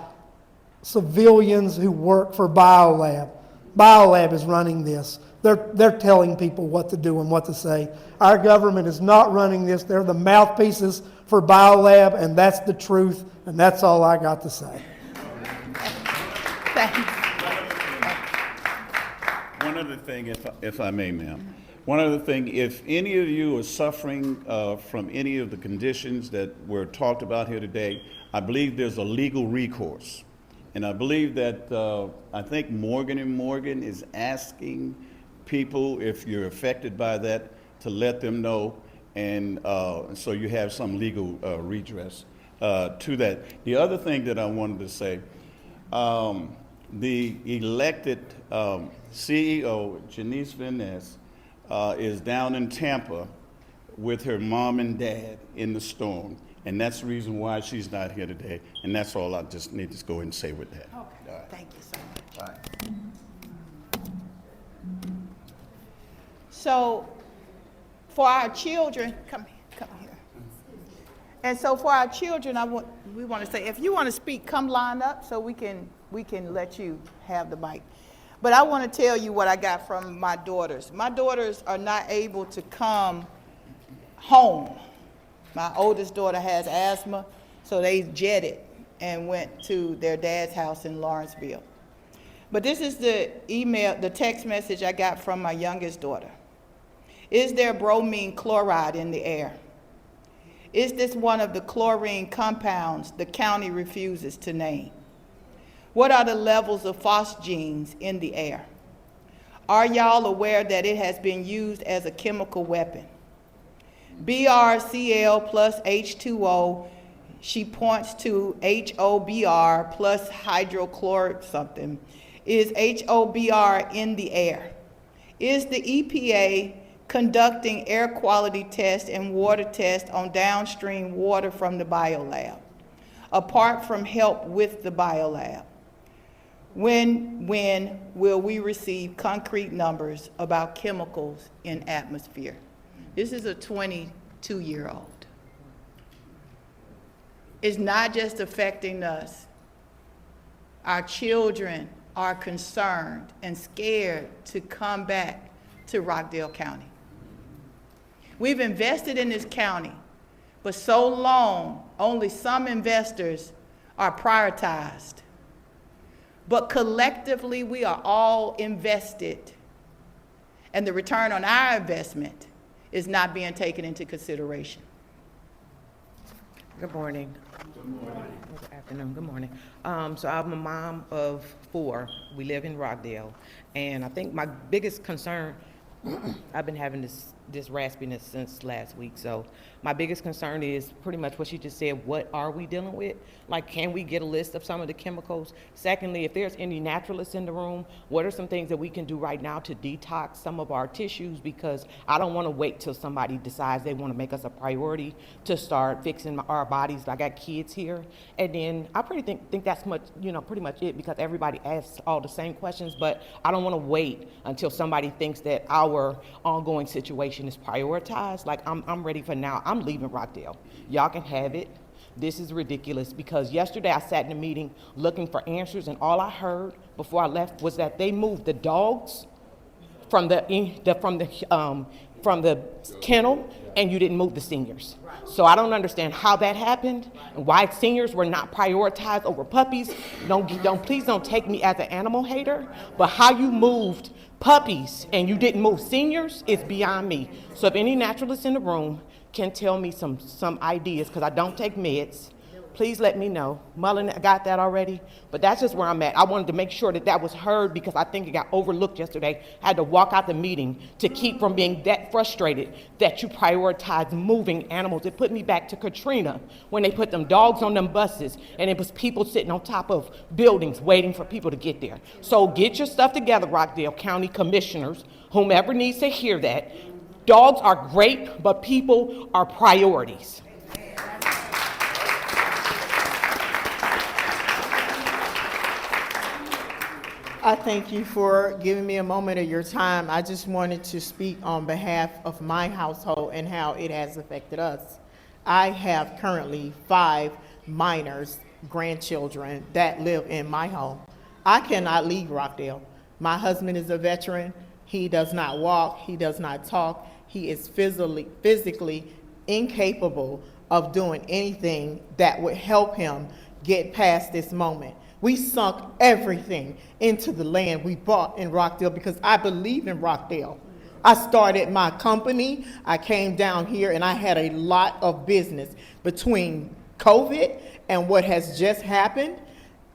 civilians who work for Biolab. Biolab is running this. They're telling people what to do and what to say. Our government is not running this. They're the mouthpieces for Biolab, and that's the truth, and that's all I got to say. Thanks. One other thing, if I may, ma'am. One other thing, if any of you are suffering from any of the conditions that were talked about here today, I believe there's a legal recourse. And I believe that, I think Morgan & Morgan is asking people, if you're affected by that, to let them know, and so you have some legal redress to that. The other thing that I wanted to say, the elected CEO, Janice Van Ness, is down in Tampa with her mom and dad in the storm. And that's the reason why she's not here today. And that's all I just need to go ahead and say with that. Okay, thank you so much. All right. So, for our children, come here. And so for our children, we want to say, if you want to speak, come line up so we can let you have the mic. But I want to tell you what I got from my daughters. My daughters are not able to come home. My oldest daughter has asthma, so they jetted and went to their dad's house in Lawrenceville. But this is the text message I got from my youngest daughter. Is there bromine chloride in the air? Is this one of the chlorine compounds the county refuses to name? What are the levels of phosgenes in the air? Are y'all aware that it has been used as a chemical weapon? BrCl plus H2O, she points to HOBr plus hydrochloric something. Is HOBr in the air? Is the EPA conducting air quality tests and water tests on downstream water from the Biolab, apart from help with the Biolab? When will we receive concrete numbers about chemicals in atmosphere? This is a 22-year-old. It's not just affecting us. Our children are concerned and scared to come back to Rockdale County. We've invested in this county, but so long, only some investors are prioritized. But collectively, we are all invested, and the return on our investment is not being taken into consideration. Good morning. Good morning. Good afternoon. Good morning. So I'm a mom of 4. We live in Rockdale, and I think my biggest concern, I've been having this raspiness since last week. So my biggest concern is pretty much what she just said. What are we dealing with? Like, can we get a list of some of the chemicals? Secondly, if there's any naturalists in the room, what are some things that we can do right now to detox some of our tissues? Because I don't want to wait till somebody decides they want to make us a priority to start fixing our bodies. I got kids here. And then I think that's pretty much it, because everybody asks all the same questions, but I don't want to wait until somebody thinks that our ongoing situation is prioritized. Like, I'm ready for now. I'm leaving Rockdale. Y'all can have it. This is ridiculous, because yesterday I sat in a meeting looking for answers, and all I heard before I left was that they moved the dogs from the kennel, and you didn't move the seniors. So I don't understand how that happened and why seniors were not prioritized over puppies. Please don't take me as an animal hater, but how you moved puppies and you didn't move seniors is beyond me. So if any naturalists in the room can tell me some ideas, because I don't take meds, please let me know. Mullen got that already, but that's just where I'm at. I wanted to make sure that was heard, because I think it got overlooked yesterday. I had to walk out the meeting to keep from being that frustrated that you prioritize moving animals. It put me back to Katrina, when they put them dogs on them buses and it was people sitting on top of buildings waiting for people to get there. So get your stuff together, Rockdale County commissioners, whomever needs to hear that. Dogs are great, but people are priorities. I thank you for giving me a moment of your time. I just wanted to speak on behalf of my household and how it has affected us. I have currently 5 minors, grandchildren that live in my home. I cannot leave Rockdale. My husband is a veteran. He does not walk. He does not talk. He is physically incapable of doing anything that would help him get past this moment. We sunk everything into the land we bought in Rockdale because I believe in Rockdale. I started my company. I came down here and I had a lot of business. Between COVID and what has just happened,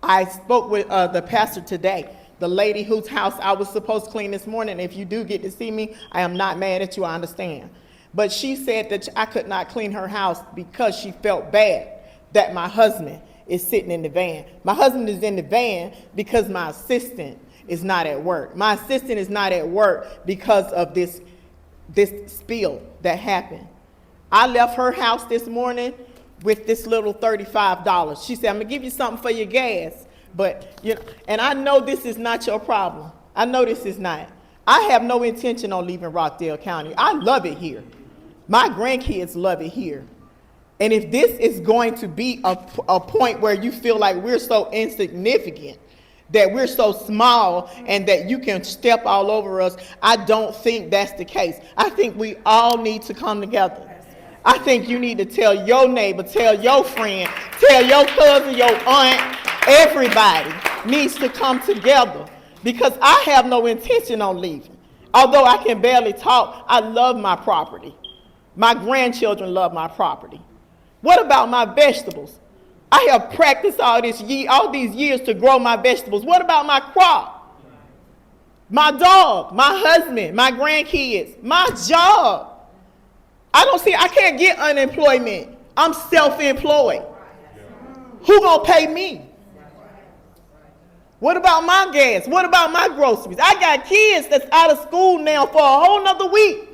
I spoke with the pastor today, the lady whose house I was supposed to clean this morning. If you do get to see me, I am not mad at you, I understand. But she said that I could not clean her house because she felt bad that my husband is sitting in the van. My husband is in the van because my assistant is not at work. My assistant is not at work because of this this spill that happened. I left her house this morning with this little $35. She said, I'm gonna give you something for your gas, but, you know, and I know this is not your problem. I know this is not. I have no intention on leaving Rockdale County. I love it here. My grandkids love it here. And if this is going to be a point where you feel like we're so insignificant, that we're so small and that you can step all over us, I don't think that's the case. I think we all need to come together. I think you need to tell your neighbor, tell your friend, tell your cousin, your aunt, everybody needs to come together, because I have no intention on leaving. Although I can barely talk, I love my property. My grandchildren love my property. What about my vegetables? I have practiced all these years to grow my vegetables. What about my crop? My dog, my husband, my grandkids, my job. I can't get unemployment. I'm self-employed. Who gonna pay me? What about my gas? What about my groceries? I got kids that's out of school now for a whole nother week.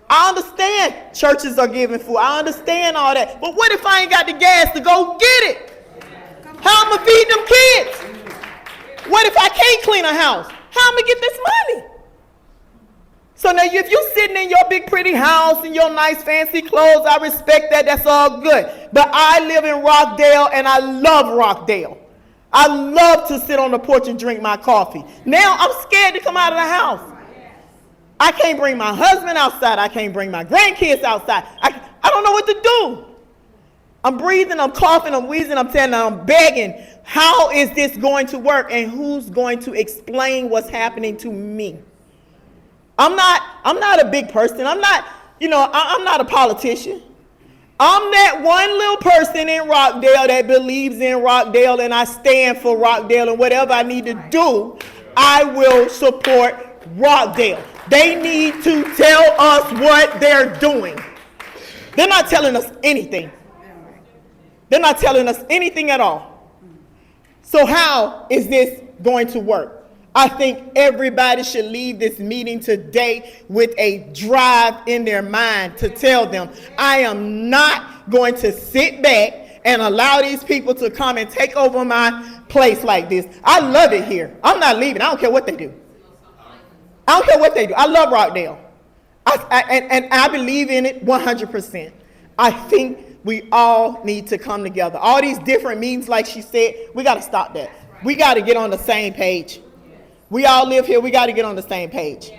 I understand churches are giving food. I understand all that. But what if I ain't got the gas to go get it? How am I feed them kids? What if I can't clean a house? How am I get this money? So now if you're sitting in your big pretty house in your nice fancy clothes, I respect that. That's all good. But I live in Rockdale and I love Rockdale. I love to sit on the porch and drink my coffee. Now I'm scared to come out of the house. I can't bring my husband outside. I can't bring my grandkids outside. I don't know what to do. I'm breathing, I'm coughing, I'm wheezing, I'm telling, I'm begging. How is this going to work? And who's going to explain what's happening to me? I'm not a big person. I'm not a politician. I'm that one little person in Rockdale that believes in Rockdale, and I stand for Rockdale, and whatever I need to do, I will support Rockdale. They need to tell us what they're doing. They're not telling us anything. They're not telling us anything at all. So how is this going to work? I think everybody should leave this meeting today with a drive in their mind to tell them, I am not going to sit back and allow these people to come and take over my place like this. I love it here. I'm not leaving. I don't care what they do. I don't care what they do. I love Rockdale. And I believe in it 100%. I think we all need to come together. All these different meetings, like she said, we got to stop that. We got to get on the same page. We all live here. We got to get on the same page.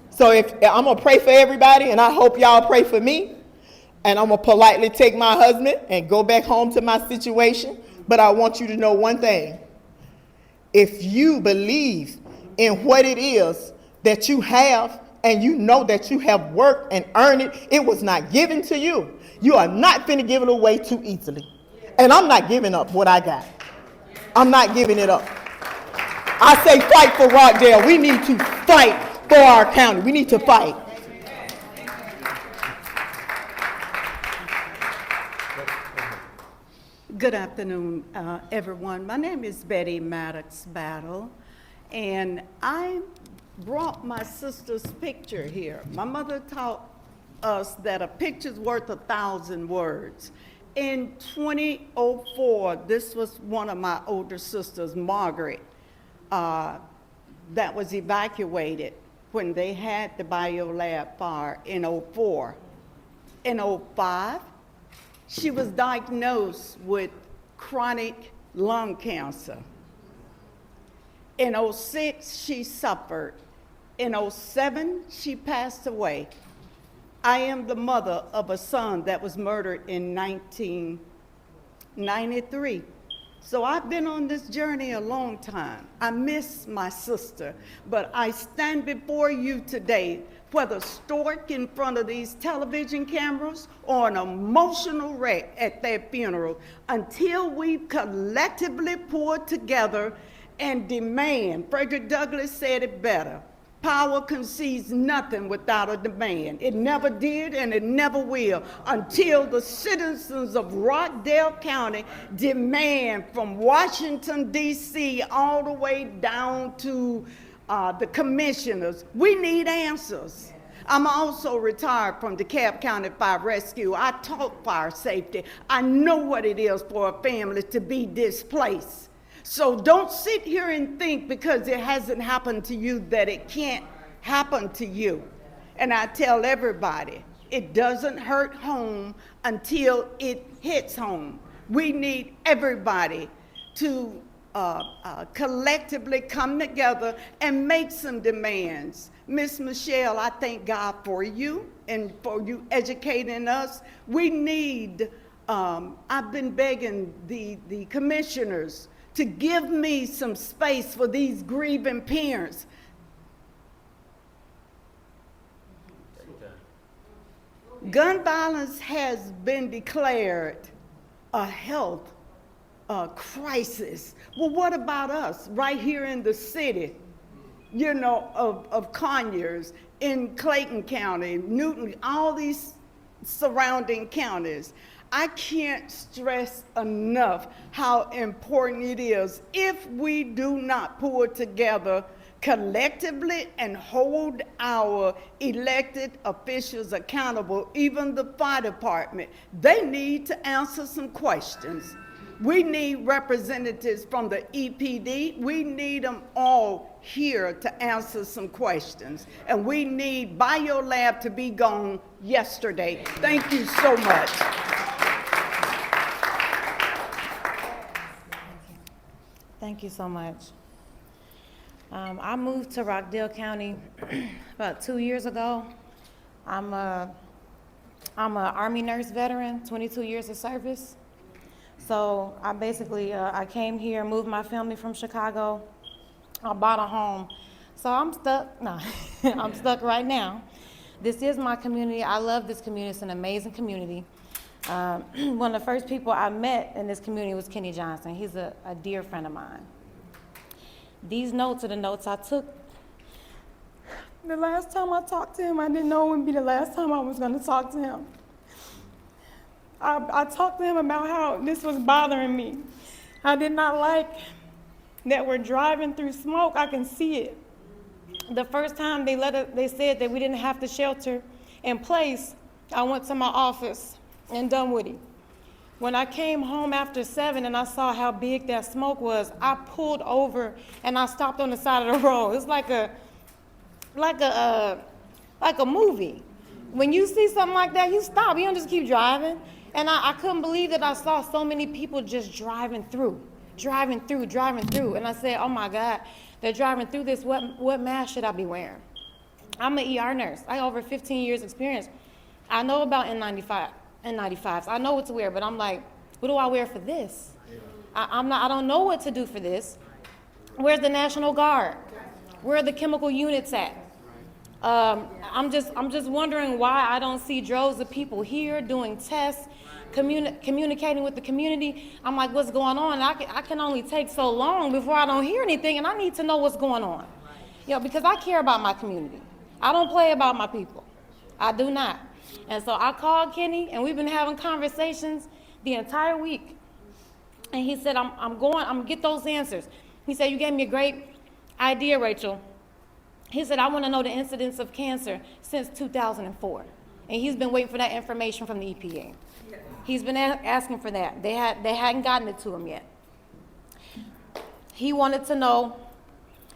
So I'm going to pray for everybody, and I hope y'all pray for me. And I'm going to politely take my husband and go back home to my situation. But I want you to know one thing. If you believe in what it is that you have, and you know that you have worked and earned it, it was not given to you. You are not finna give it away too easily. And I'm not giving up what I got. I'm not giving it up. I say fight for Rockdale. We need to fight for our county. We need to fight. Good afternoon, everyone. My name is Betty Maddox Battle, and I brought my sister's picture here. My mother taught us that a picture's worth 1,000 words. In 2004, this was one of my older sisters, Margaret, that was evacuated when they had the Biolab fire in 2004. In 2005, she was diagnosed with chronic lung cancer. In 2006, she suffered. In 2007, she passed away. I am the mother of a son that was murdered in 1993. So I've been on this journey a long time. I miss my sister, but I stand before you today, whether stork in front of these television cameras or an emotional wreck at their funeral, until we collectively pull together and demand. Frederick Douglass said it better. Power concedes nothing without a demand. It never did and it never will until the citizens of Rockdale County demand from Washington, D.C. all the way down to the commissioners. We need answers. I'm also retired from DeKalb County Fire Rescue. I taught fire safety. I know what it is for a family to be displaced. So don't sit here and think because it hasn't happened to you that it can't happen to you. And I tell everybody, it doesn't hurt home until it hits home. We need everybody to collectively come together and make some demands. Miss Michelle, I thank God for you and for you educating us. We need, I've been begging the commissioners to give me some space for these grieving parents. Gun violence has been declared a health crisis. Well, what about us right here in the city, you know, of Conyers, in Clayton County, Newton, all these surrounding counties? I can't stress enough how important it is if we do not pull together collectively and hold our elected officials accountable, even the fire department. They need to answer some questions. We need representatives from the EPD. We need them all here to answer some questions. And we need Biolab to be gone yesterday. Thank you so much. Thank you so much. I moved to Rockdale County about 2 years ago. I'm an Army nurse veteran, 22 years of service. So I basically, I came here, moved my family from Chicago. I bought a home. So I'm stuck, no, I'm stuck right now. This is my community. I love this community. It's an amazing community. One of the first people I met in this community was Kenny Johnson. He's a dear friend of mine. These notes are the notes I took. The last time I talked to him, I didn't know it would be the last time I was going to talk to him. I talked to him about how this was bothering me. I did not like that we're driving through smoke. I can see it. The first time they said that we didn't have the shelter in place, I went to my office in Dunwoody. When I came home after 7 and I saw how big that smoke was, I pulled over and I stopped on the side of the road. It's like a movie. When you see something like that, you stop. You don't just keep driving. And I couldn't believe that I saw so many people just driving through. And I said, oh my God, they're driving through this. What mask should I be wearing? I'm an ER nurse. I have over 15 years experience. I know about N95s. I know what to wear, but I'm like, what do I wear for this? I don't know what to do for this. Where's the National Guard? Where are the chemical units at? I'm just wondering why I don't see droves of people here doing tests, communicating with the community. I'm like, what's going on? I can only take so long before I don't hear anything, and I need to know what's going on. You know, because I care about my community. I don't play about my people. I do not. And so I called Kenny, and we've been having conversations the entire week. And he said, I'm gonna get those answers. He said, you gave me a great idea, Rachel. He said, I want to know the incidence of cancer since 2004. And he's been waiting for that information from the EPA. He's been asking for that. They hadn't gotten it to him yet. He wanted to know,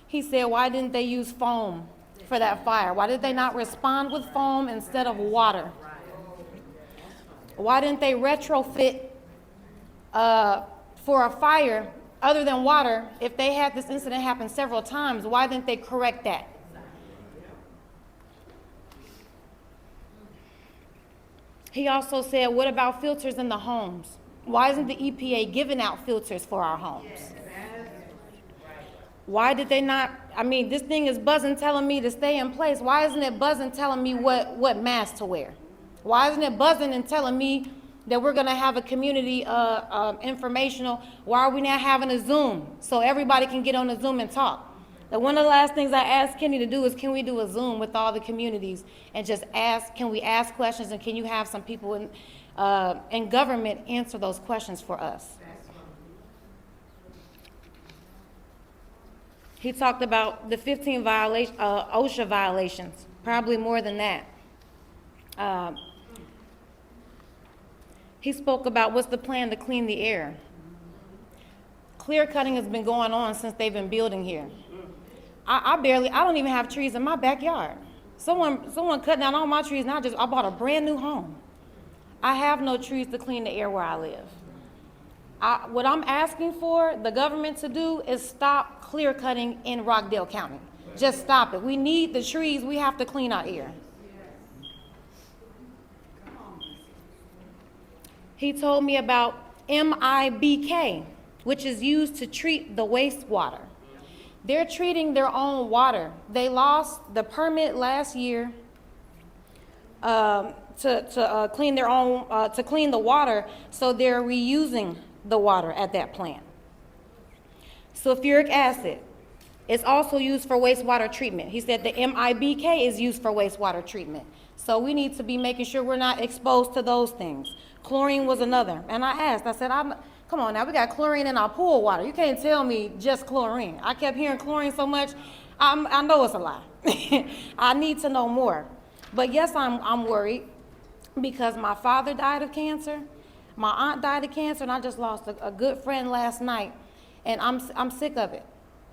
he said, why didn't they use foam for that fire? Why did they not respond with foam instead of water? Why didn't they retrofit for a fire other than water? If they had this incident happen several times, why didn't they correct that? He also said, what about filters in the homes? Why isn't the EPA giving out filters for our homes? Why did they not, I mean, this thing is buzzing telling me to stay in place. Why isn't it buzzing telling me what mask to wear? Why isn't it buzzing and telling me that we're gonna have a community informational? Why are we not having a Zoom so everybody can get on a Zoom and talk? Now, one of the last things I asked Kenny to do is, can we do a Zoom with all the communities and just ask, can we ask questions, and can you have some people in government answer those questions for us? He talked about the 15 OSHA violations probably more than that. He spoke about what's the plan to clean the air. Clear cutting has been going on since they've been building here. I don't even have trees in my backyard. Someone cut down all my trees, and I bought a brand new home. I have no trees to clean the air where I live. What I'm asking for the government to do is stop clear cutting in Rockdale County. Just stop it. We need the trees. We have to clean our air. He told me about MIBK, which is used to treat the wastewater. They're treating their own water. They lost the permit last year to clean their own, to clean the water, so they're reusing the water at that plant. Sulfuric acid is also used for wastewater treatment. He said the MIBK is used for wastewater treatment. So we need to be making sure we're not exposed to those things. Chlorine was another. And I said, come on now, we got chlorine in our pool water. You can't tell me just chlorine. I kept hearing chlorine so much, I know it's a lie. I need to know more. But yes, I'm worried because my father died of cancer, my aunt died of cancer, and I just lost a good friend last night, and I'm sick of it.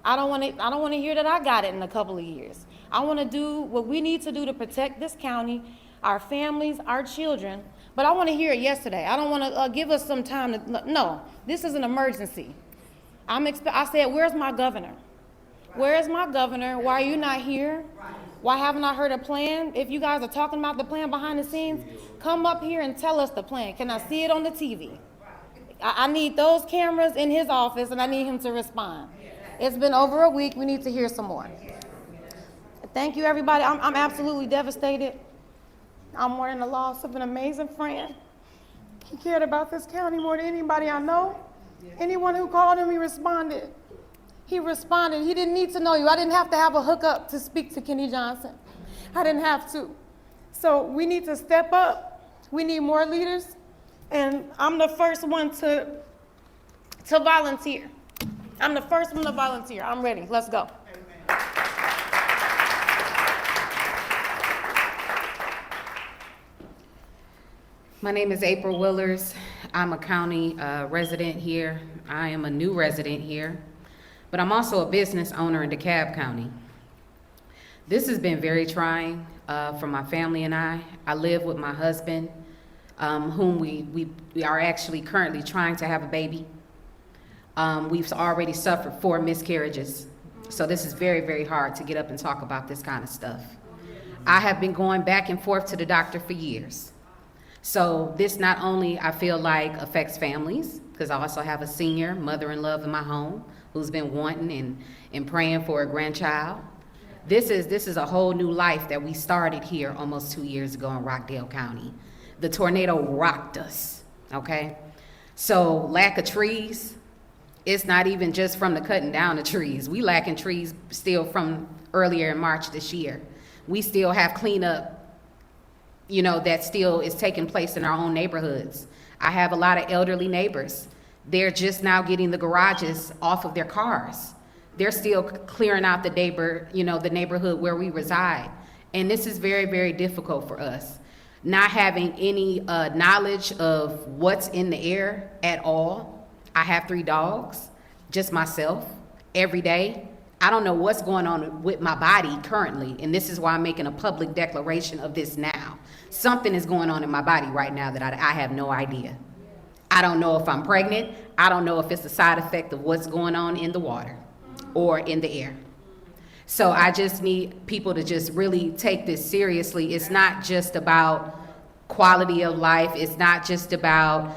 I don't want to hear that I got it in a couple of years. I want to do what we need to do to protect this county, our families, our children. But I want to hear it yesterday. I don't want to give us some time to, no, this is an emergency. I said, where's my governor? Where is my governor? Why are you not here? Why haven't I heard a plan? If you guys are talking about the plan behind the scenes, come up here and tell us the plan. Can I see it on the TV? I need those cameras in his office, and I need him to respond. It's been over a week. We need to hear some more. Thank you, everybody. I'm absolutely devastated. I'm mourning the loss of an amazing friend. He cared about this county more than anybody I know. Anyone who called him, he responded. He responded. He didn't need to know you. I didn't have to have a hookup to speak to Kenny Johnson. I didn't have to. So we need to step up. We need more leaders. And I'm the first one to volunteer. I'm the first one to volunteer. I'm ready. Let's go. My name is April Willers. I'm a county resident here. I am a new resident here, but I'm also a business owner in DeKalb County. This has been very trying for my family and I. I live with my husband, whom we are actually currently trying to have a baby. We've already suffered 4 miscarriages, so this is very, very hard to get up and talk about this kind of stuff. I have been going back and forth to the doctor for years. So this not only, I feel like, affects families, because I also have a senior mother-in-law in my home who's been wanting and praying for a grandchild. This is a whole new life that we started here almost 2 years ago in Rockdale County. The tornado rocked us, okay? So lack of trees, it's not even just from the cutting down the trees. We lacking trees still from earlier in March this year. We still have cleanup, that still is taking place in our own neighborhoods. I have a lot of elderly neighbors. They're just now getting the garages off of their cars. They're still clearing out the neighborhood where we reside. And this is very, very difficult for us. Not having any knowledge of what's in the air at all. I have 3 dogs, just myself, every day. I don't know what's going on with my body currently, and this is why I'm making a public declaration of this now. Something is going on in my body right now that I have no idea. I don't know if I'm pregnant. I don't know if it's a side effect of what's going on in the water or in the air. So I just need people to just really take this seriously. It's not just about quality of life. It's not just about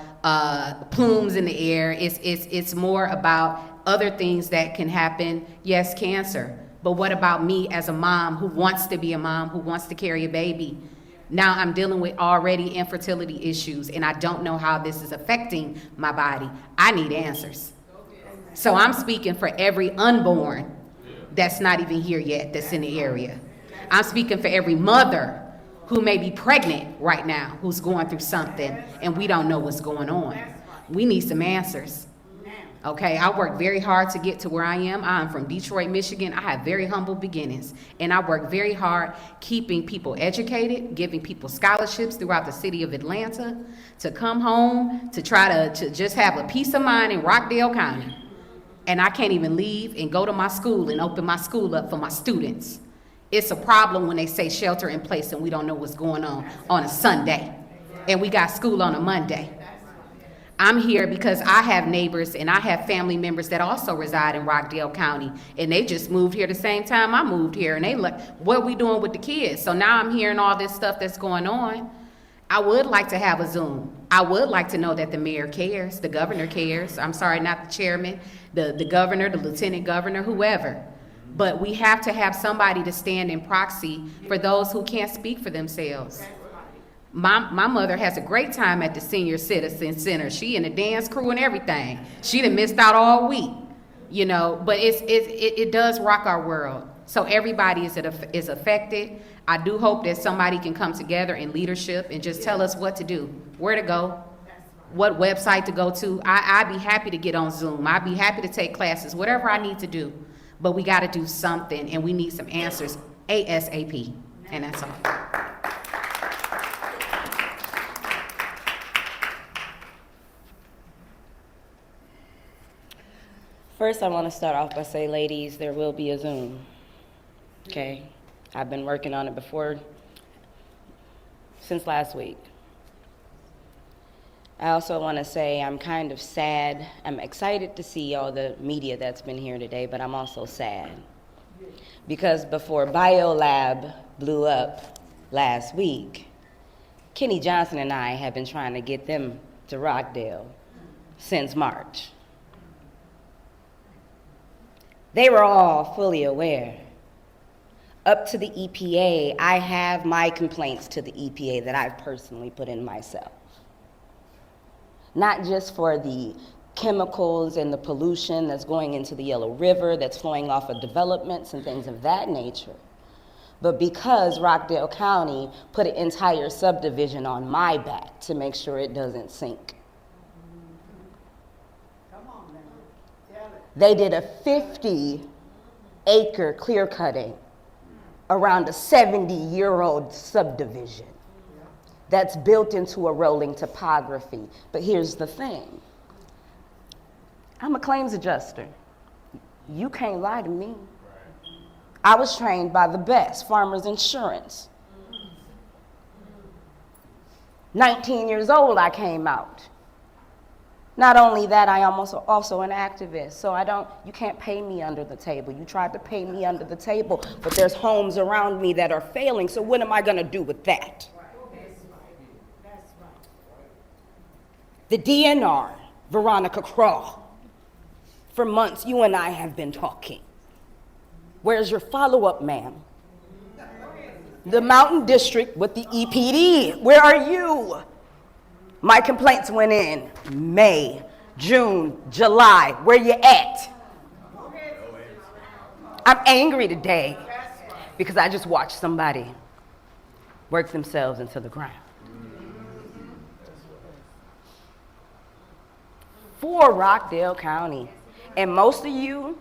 plumes in the air. It's more about other things that can happen. Yes, cancer. But what about me as a mom who wants to be a mom, who wants to carry a baby? Now I'm dealing with already infertility issues, and I don't know how this is affecting my body. I need answers. So I'm speaking for every unborn that's not even here yet, that's in the area. I'm speaking for every mother who may be pregnant right now, who's going through something, and we don't know what's going on. We need some answers. Okay, I worked very hard to get to where I am. I'm from Detroit, Michigan. I have very humble beginnings, and I worked very hard keeping people educated, giving people scholarships throughout the city of Atlanta to come home, to try to just have a peace of mind in Rockdale County. And I can't even leave and go to my school and open my school up for my students. It's a problem when they say shelter in place and we don't know what's going on a Sunday, and we got school on a Monday. I'm here because I have neighbors and I have family members that also reside in Rockdale County, and they just moved here the same time I moved here, and they like, what are we doing with the kids? So now I'm hearing all this stuff that's going on. I would like to have a Zoom. I would like to know that the mayor cares, the governor cares. I'm sorry, not the chairman, the governor, the lieutenant governor, whoever. But we have to have somebody to stand in proxy for those who can't speak for themselves. My mother has a great time at the Senior Citizen Center. She in the dance crew and everything. She done missed out all week, you know, but it does rock our world. So everybody is affected. I do hope that somebody can come together in leadership and just tell us what to do, where to go, what website to go to. I'd be happy to get on Zoom. I'd be happy to take classes, whatever I need to do. But we got to do something, and we need some answers ASAP. And that's all. First, I want to start off by saying, ladies, there will be a Zoom, okay? I've been working on it since last week. I also want to say I'm kind of sad. I'm excited to see all the media that's been here today, but I'm also sad. Because before Biolab blew up last week, Kenny Johnson and I have been trying to get them to Rockdale since March. They were all fully aware. Up to the EPA, I have my complaints to the EPA that I've personally put in myself. Not just for the chemicals and the pollution that's going into the Yellow River, that's flowing off of developments and things of that nature, but because Rockdale County put an entire subdivision on my back to make sure it doesn't sink. They did a 50-acre clear cutting around a 70-year-old subdivision that's built into a rolling topography. But here's the thing. I'm a claims adjuster. You can't lie to me. I was trained by the best, Farmers Insurance. 19 years old, I came out. Not only that, I am also an activist, so you can't pay me under the table. You tried to pay me under the table, but there's homes around me that are failing, so what am I gonna do with that? The DNR, Veronica Craw, for months you and I have been talking. Where's your follow-up, ma'am? The Mountain District with the EPD, where are you? My complaints went in May, June, July. Where you at? I'm angry today because I just watched somebody work themselves into the ground. For Rockdale County. And most of you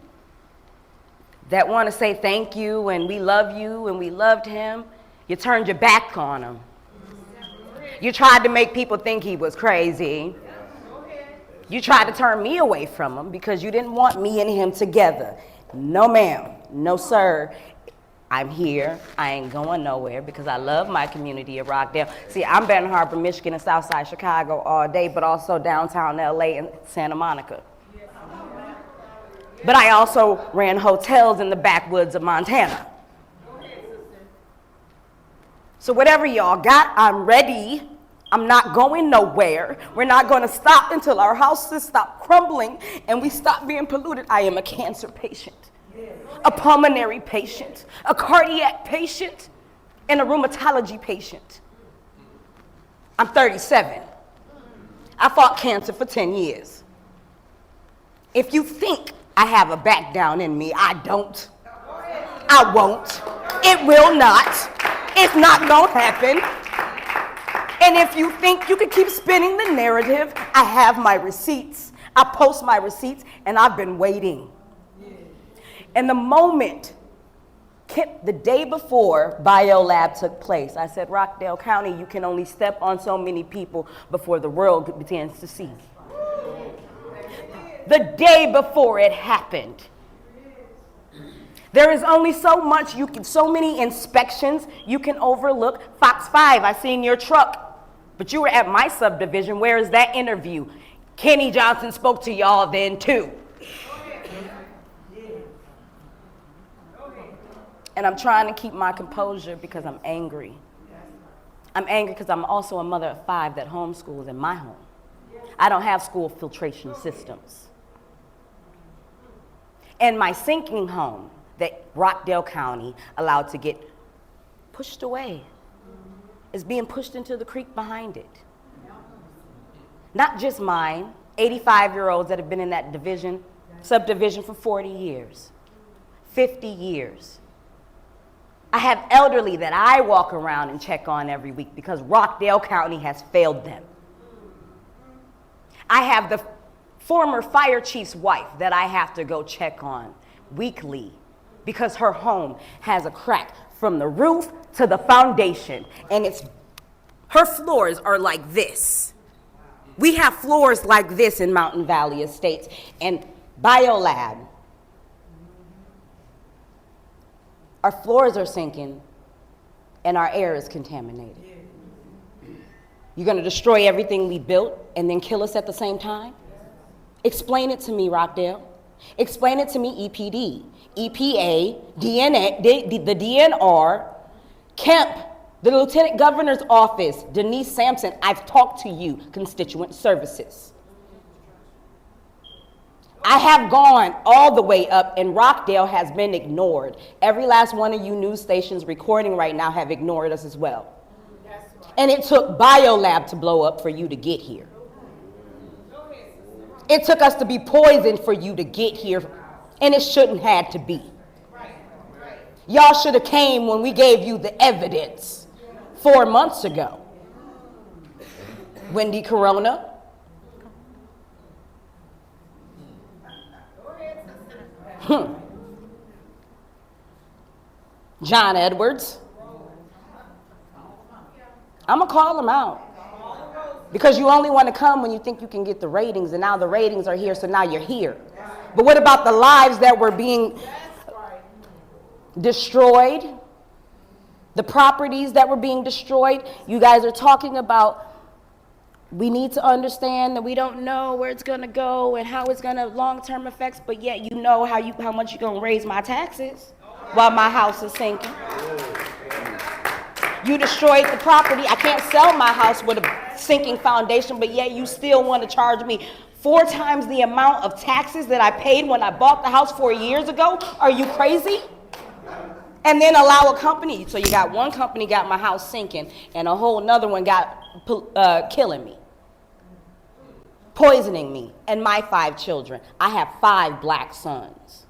that want to say thank you and we love you and we loved him, you turned your back on him. You tried to make people think he was crazy. You tried to turn me away from him because you didn't want me and him together. No, ma'am. No, sir. I'm here. I ain't going nowhere because I love my community of Rockdale. See, I'm Benton Harbor, Michigan, and Southside Chicago all day, but also downtown LA and Santa Monica. But I also ran hotels in the backwoods of Montana. So whatever y'all got, I'm ready. I'm not going nowhere. We're not going to stop until our houses stop crumbling and we stop being polluted. I am a cancer patient, a pulmonary patient, a cardiac patient, and a rheumatology patient. I'm 37. I fought cancer for 10 years. If you think I have a back down in me, I don't. I won't. It will not. It's not gonna happen. And if you think you can keep spinning the narrative, I have my receipts. I post my receipts, and I've been waiting. And the moment, the day before Biolab took place, I said, Rockdale County, you can only step on so many people before the world begins to see. The day before it happened. There is only so much so many inspections you can overlook. Fox 5, I seen your truck, but you were at my subdivision. Where is that interview? Kenny Johnson spoke to y'all then too. And I'm trying to keep my composure because I'm angry. I'm angry because I'm also a mother of 5 that homeschools in my home. I don't have school filtration systems. And my sinking home that Rockdale County allowed to get pushed away is being pushed into the creek behind it. Not just mine, 85-year-olds that have been in that subdivision for 40 years, 50 years. I have elderly that I walk around and check on every week because Rockdale County has failed them. I have the former fire chief's wife that I have to go check on weekly because her home has a crack from the roof to the foundation, and her floors are like this. We have floors like this in Mountain Valley Estates, and Biolab, our floors are sinking and our air is contaminated. You're gonna destroy everything we built and then kill us at the same time? Explain it to me, Rockdale. Explain it to me, EPD, EPA, DNA, the DNR, Kemp, the Lieutenant Governor's Office, Denise Sampson. I've talked to you, Constituent Services. I have gone all the way up, and Rockdale has been ignored. Every last one of you news stations recording right now have ignored us as well. And it took Biolab to blow up for you to get here. It took us to be poisoned for you to get here, and it shouldn't have to be. Y'all should have came when we gave you the evidence 4 months ago. Wendy Corona. John Edwards. I'm going to call him out. Because you only want to come when you think you can get the ratings, and now the ratings are here, so now you're here. But what about the lives that were being destroyed? The properties that were being destroyed? You guys are talking about we need to understand that we don't know where it's going to go and how it's going to long-term effects, but yet you know how much you're going to raise my taxes while my house is sinking. You destroyed the property. I can't sell my house with a sinking foundation, but yet you still want to charge me 4 times the amount of taxes that I paid when I bought the house 4 years ago? Are you crazy? And then allow a company. So you got one company got my house sinking, and a whole another one got killing me, poisoning me, and my 5 children. I have 5 black sons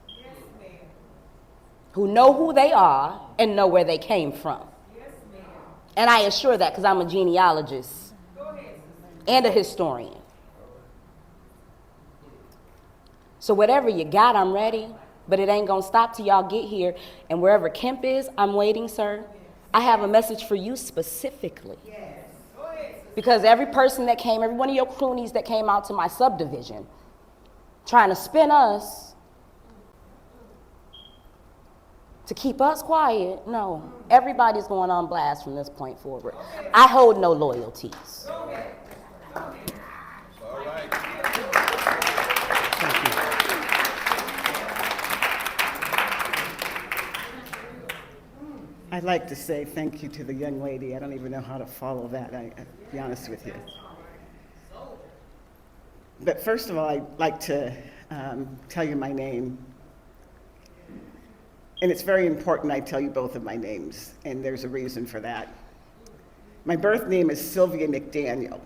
who know who they are and know where they came from. And I assure that because I'm a genealogist and a historian. So whatever you got, I'm ready. But it ain't going to stop till y'all get here. And wherever Kemp is, I'm waiting, sir. I have a message for you specifically. Because every person that came, every one of your croonies that came out to my subdivision trying to spin us to keep us quiet, no. Everybody's going on blast from this point forward. I hold no loyalties. I'd like to say thank you to the young lady. I don't even know how to follow that, I'll be honest with you. But first of all, I'd like to tell you my name. And it's very important I tell you both of my names, and there's a reason for that. My birth name is Sylvia McDaniel.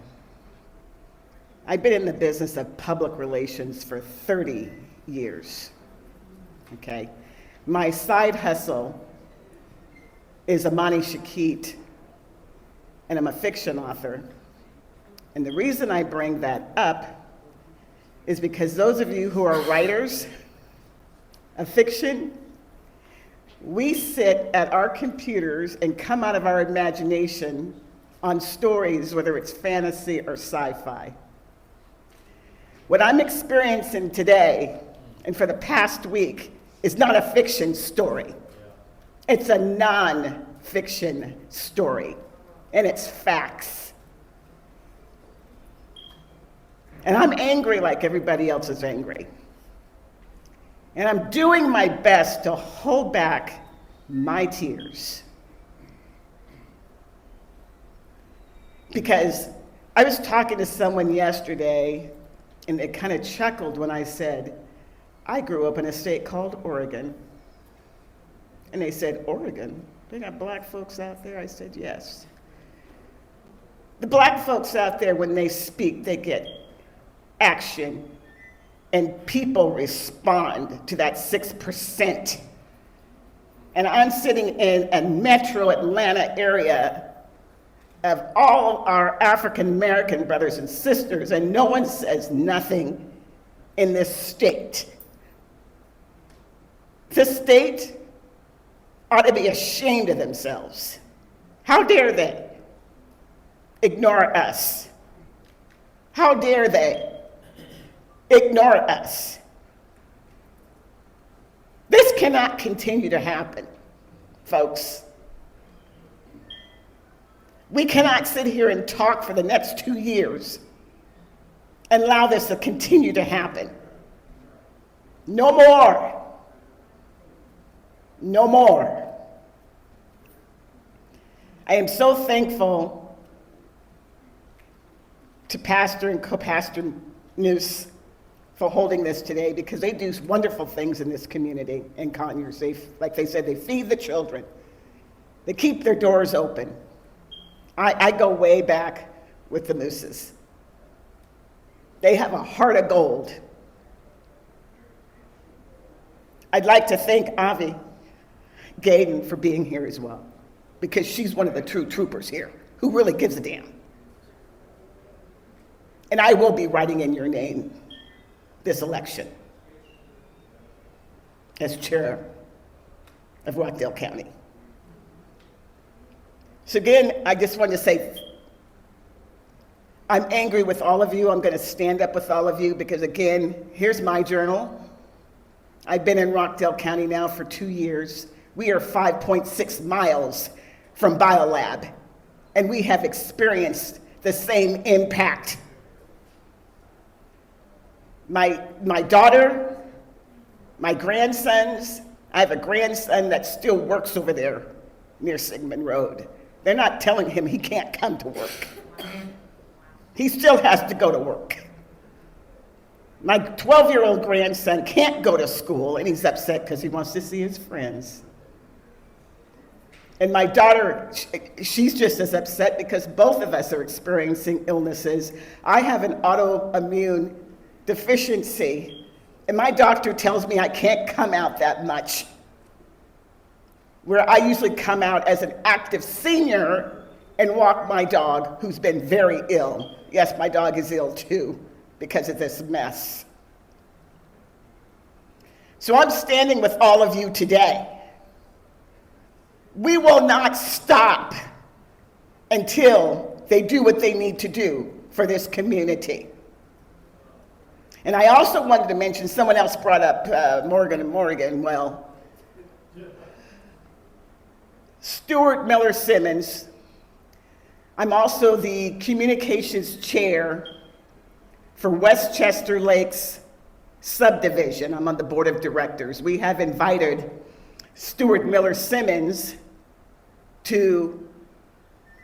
I've been in the business of public relations for 30 years, okay? My side hustle is Amani Shakit, and I'm a fiction author. And the reason I bring that up is because those of you who are writers of fiction, we sit at our computers and come out of our imagination on stories, whether it's fantasy or sci-fi. What I'm experiencing today and for the past week is not a fiction story. It's a non-fiction story, and it's facts. And I'm angry like everybody else is angry. And I'm doing my best to hold back my tears. Because I was talking to someone yesterday, and they kind of chuckled when I said, I grew up in a state called Oregon. And they said, Oregon? They got black folks out there? I said, yes. The black folks out there, when they speak, they get action, and people respond to that 6%. And I'm sitting in a metro Atlanta area of all our African American brothers and sisters, and no one says nothing in this state. This state ought to be ashamed of themselves. How dare they ignore us? How dare they ignore us? This cannot continue to happen, folks. We cannot sit here and talk for the next 2 years and allow this to continue to happen. No more. No more. I am so thankful to Pastor and Co-Pastor Noose for holding this today, because they do wonderful things in this community in Conyers. Like they said, they feed the children. They keep their doors open. I go way back with the Mooses. They have a heart of gold. I'd like to thank Avi Gaden for being here as well, because she's one of the true troopers here who really gives a damn. And I will be writing in your name this election as chair of Rockdale County. So again, I just want to say, I'm angry with all of you. I'm going to stand up with all of you because, again, here's my journal. I've been in Rockdale County now for 2 years. We are 5.6 miles from Biolab, and we have experienced the same impact. My daughter, my grandsons, I have a grandson that still works over there near Sigmund Road. They're not telling him he can't come to work. He still has to go to work. My 12-year-old grandson can't go to school, and he's upset because he wants to see his friends. And my daughter, she's just as upset because both of us are experiencing illnesses. I have an autoimmune deficiency, and my doctor tells me I can't come out that much. Where I usually come out as an active senior and walk my dog, who's been very ill. Yes, my dog is ill too, because of this mess. So I'm standing with all of you today. We will not stop until they do what they need to do for this community. And I also wanted to mention, someone else brought up Morgan and Morgan. Well, Stuart Miller Simmons. I'm also the communications chair for Westchester Lakes subdivision. I'm on the board of directors. We have invited Stuart Miller Simmons to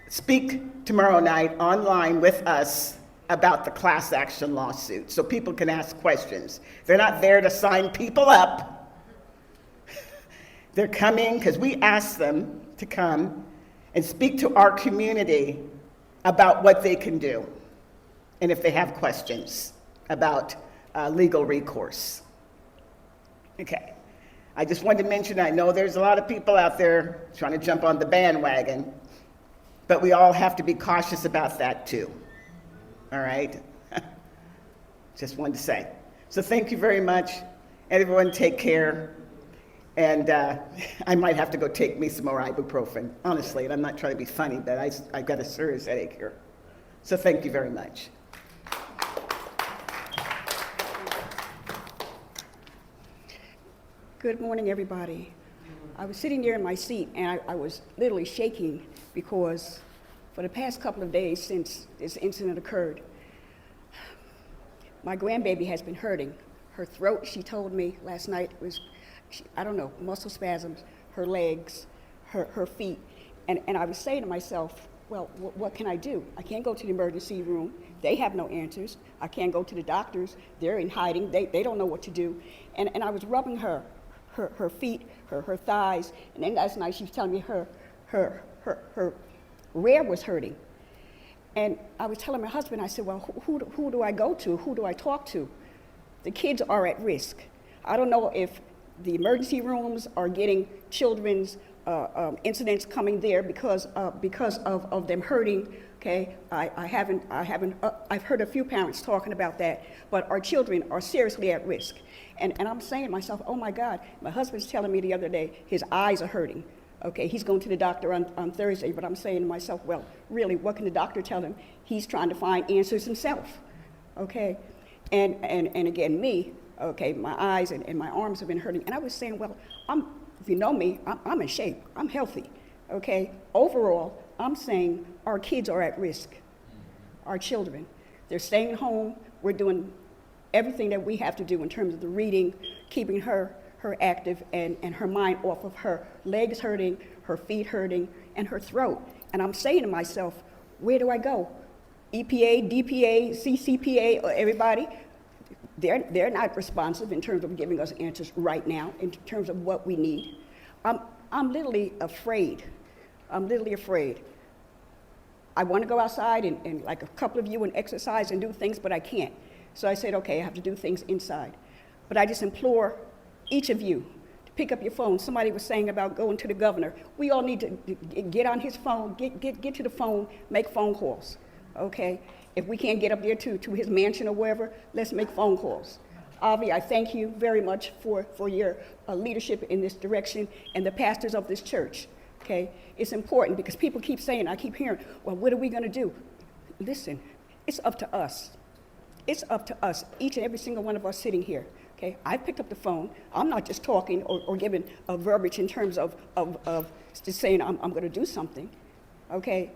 speak tomorrow night online with us about the class action lawsuit, so people can ask questions. They're not there to sign people up. They're coming because we asked them to come and speak to our community about what they can do, and if they have questions about legal recourse. Okay, I just wanted to mention, I know there's a lot of people out there trying to jump on the bandwagon, but we all have to be cautious about that too, all right? Just wanted to say. So thank you very much. Everyone take care. And I might have to go take me some more ibuprofen, honestly. And I'm not trying to be funny, but I've got a serious headache here. So thank you very much. Good morning, everybody. I was sitting there in my seat, and I was literally shaking because for the past couple of days since this incident occurred, my grandbaby has been hurting. Her throat, she told me last night, was, I don't know, muscle spasms, her legs, her feet. And I was saying to myself, well, what can I do? I can't go to the emergency room. They have no answers. I can't go to the doctors. They're in hiding. They don't know what to do. And I was rubbing her feet, her thighs. And then last night she was telling me her rear was hurting. And I was telling my husband, I said, well, who do I go to? Who do I talk to? The kids are at risk. I don't know if the emergency rooms are getting children's incidents coming there because of them hurting. Okay, I've heard a few parents talking about that, but our children are seriously at risk. And I'm saying to myself, oh my God, my husband's telling me the other day his eyes are hurting. Okay, he's going to the doctor on Thursday, but I'm saying to myself, well, really, what can the doctor tell him? He's trying to find answers himself. Okay, and again, me, okay, my eyes and my arms have been hurting. And I was saying, well, if you know me, I'm in shape, I'm healthy. Okay, overall, I'm saying our kids are at risk, our children. They're staying home. We're doing everything that we have to do in terms of the reading, keeping her active and her mind off of her legs hurting, her feet hurting, and her throat. And I'm saying to myself, where do I go? EPA, DPA, CCPA, everybody, they're not responsive in terms of giving us answers right now, in terms of what we need. I'm literally afraid. I'm literally afraid. I want to go outside and like a couple of you and exercise and do things, but I can't. So I said, okay, I have to do things inside. But I just implore each of you to pick up your phone. Somebody was saying about going to the governor. We all need to get on his phone, get to the phone, make phone calls, okay? If we can't get up there to his mansion or wherever, let's make phone calls. Avi, I thank you very much for your leadership in this direction and the pastors of this church, okay? It's important because people keep saying, I keep hearing, well, what are we gonna do? Listen, it's up to us. It's up to us, each and every single one of us sitting here. Okay, I picked up the phone. I'm not just talking or giving a verbiage in terms of just saying I'm going to do something. Okay,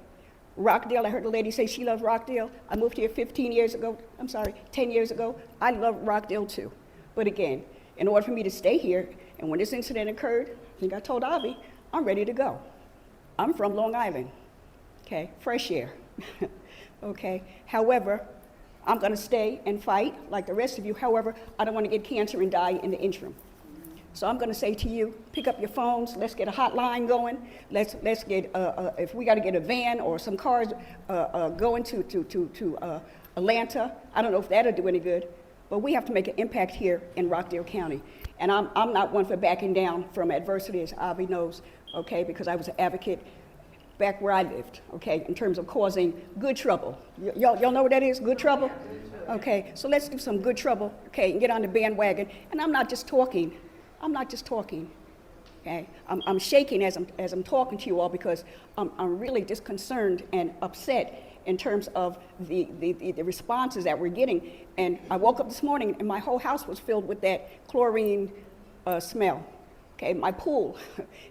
Rockdale, I heard the lady say she loves Rockdale. I moved here 10 years ago. I love Rockdale too. But again, in order for me to stay here, and when this incident occurred, I think I told Avi, I'm ready to go. I'm from Long Island, okay, fresh air, okay. However, I'm going to stay and fight like the rest of you. However, I don't want to get cancer and die in the interim. So I'm going to say to you, pick up your phones. Let's get a hotline going. Let's get if we got to get a van or some cars going to Atlanta. I don't know if that'll do any good, but we have to make an impact here in Rockdale County. And I'm not one for backing down from adversity, as Avi knows, okay, because I was an advocate back where I lived, okay, in terms of causing good trouble. Y'all know what that is, good trouble? Okay, so let's do some good trouble, okay, and get on the bandwagon. And I'm not just talking, okay? I'm shaking as I'm talking to you all because I'm really just concerned and upset in terms of the responses that we're getting. And I woke up this morning and my whole house was filled with that chlorine smell, okay? My pool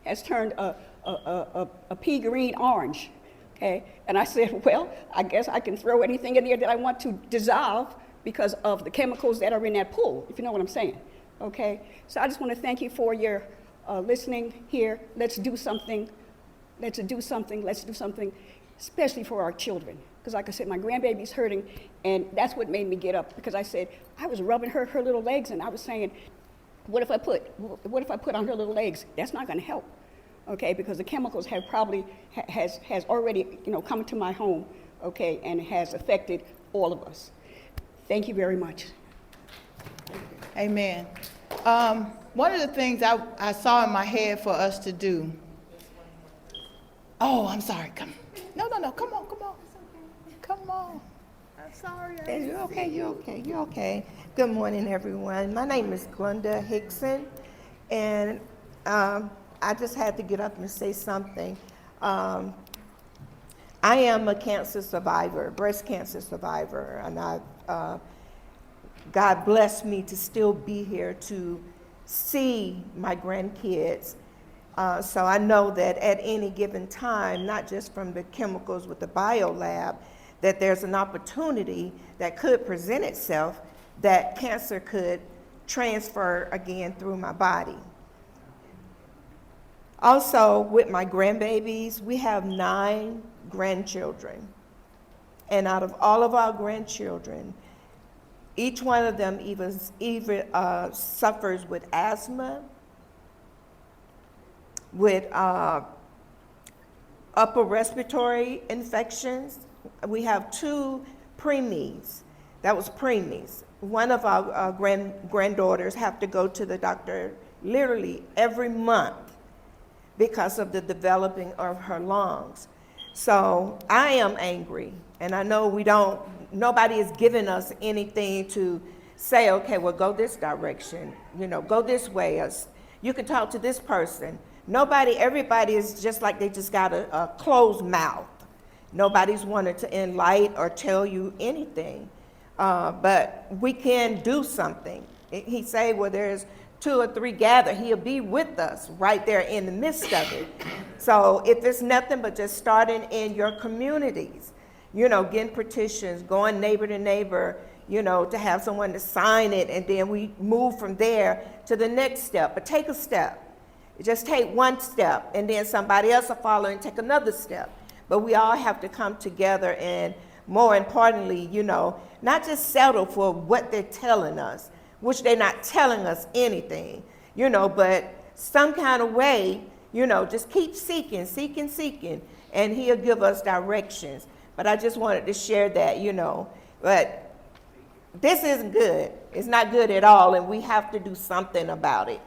has turned a pea green orange, okay? And I said, well, I guess I can throw anything in there that I want to dissolve because of the chemicals that are in that pool, if you know what I'm saying, okay? So I just want to thank you for your listening here. Let's do something, especially for our children. Because like I said, my grandbaby's hurting, and that's what made me get up, because I said, I was rubbing her little legs, and I was saying, what if I put on her little legs? That's not going to help. Okay, because the chemicals have probably has already, come to my home, okay, and has affected all of us. Thank you very much. Amen. One of the things I saw in my head for us to do. Oh, I'm sorry. Come on. No. Come on. Hey, you okay, you okay, you okay. Good morning, everyone. My name is Glenda Hickson, and I just had to get up and say something. I am a cancer survivor, breast cancer survivor, and God blessed me to still be here to see my grandkids. So I know that at any given time, not just from the chemicals with the Biolab, that there's an opportunity that could present itself that cancer could transfer again through my body. Also, with my grandbabies, we have 9 grandchildren. And out of all of our grandchildren, each one of them either suffers with asthma, with upper respiratory infections. We have 2 preemies. That was preemies. One of our granddaughters have to go to the doctor literally every month because of the developing of her lungs. So I am angry, and I know nobody is giving us anything to say, okay, well, go this direction, go this way. You can talk to this person. Everybody is just like they just got a closed mouth. Nobody's wanted to enlighten or tell you anything, but we can do something. He say, well, there's 2 or 3 gathered, he'll be with us right there in the midst of it. So if it's nothing but just starting in your communities, getting petitions, going neighbor to neighbor, to have someone to sign it, and then we move from there to the next step. But take a step. Just take one step, and then somebody else will follow and take another step. But we all have to come together and, more importantly, not just settle for what they're telling us, which they're not telling us anything, but some kind of way, just keep seeking, and he'll give us directions. But I just wanted to share that, but this isn't good. It's not good at all, and we have to do something about it.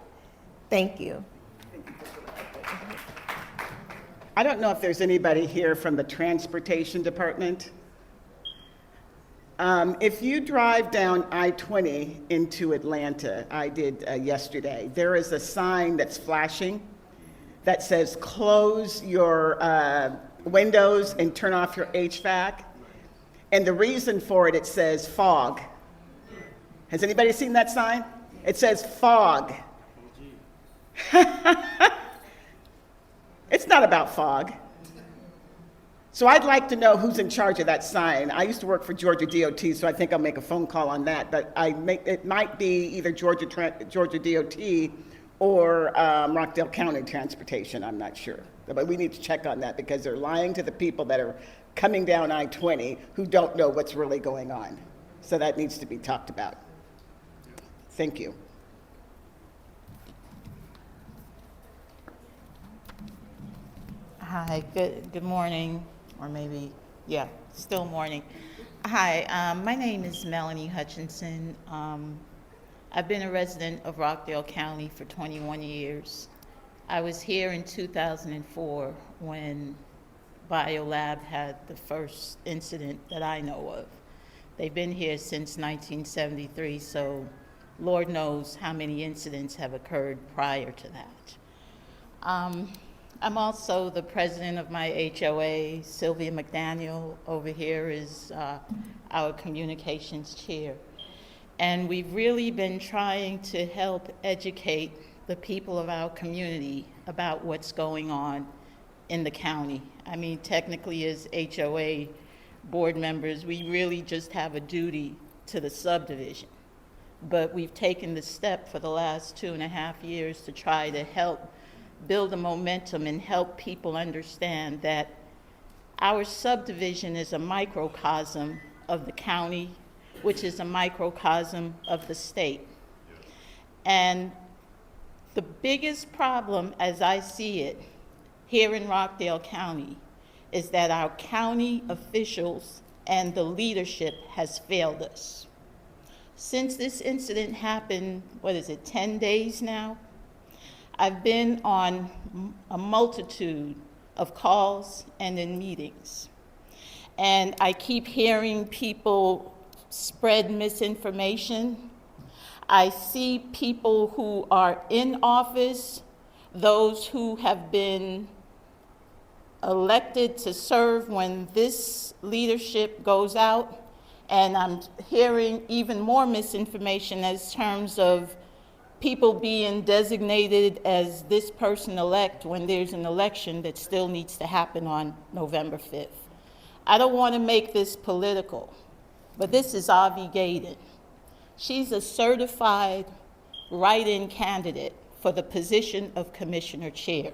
Thank you. I don't know if there's anybody here from the transportation department. If you drive down I-20 into Atlanta, I did yesterday, there is a sign that's flashing that says close your windows and turn off your HVAC. And the reason for it, it says fog. Has anybody seen that sign? It says fog. It's not about fog. So I'd like to know who's in charge of that sign. I used to work for Georgia DOT, so I think I'll make a phone call on that. But it might be either Georgia DOT or Rockdale County Transportation. I'm not sure. But we need to check on that because they're lying to the people that are coming down I-20 who don't know what's really going on. So that needs to be talked about. Thank you. Hi, good morning, or maybe, yeah, still morning. Hi, my name is Melanie Hutchinson. I've been a resident of Rockdale County for 21 years. I was here in 2004 when Biolab had the first incident that I know of. They've been here since 1973, so Lord knows how many incidents have occurred prior to that. I'm also the president of my HOA. Sylvia McDaniel over here is our communications chair. And we've really been trying to help educate the people of our community about what's going on in the county. I mean, technically as HOA board members, we really just have a duty to the subdivision. But we've taken the step for the last 2.5 years to try to help build a momentum and help people understand that our subdivision is a microcosm of the county, which is a microcosm of the state. And the biggest problem, as I see it, here in Rockdale County, is that our county officials and the leadership has failed us. Since this incident happened, 10 days now? I've been on a multitude of calls and in meetings. and I keep hearing people spread misinformation. I see people who are in office, those who have been elected to serve when this leadership goes out, and I'm hearing even more misinformation as terms of people being designated as this person-elect when there's an election that still needs to happen on November 5th. I don't want to make this political, but this is Avi Gaydon. She's a certified write-in candidate for the position of Commissioner Chair.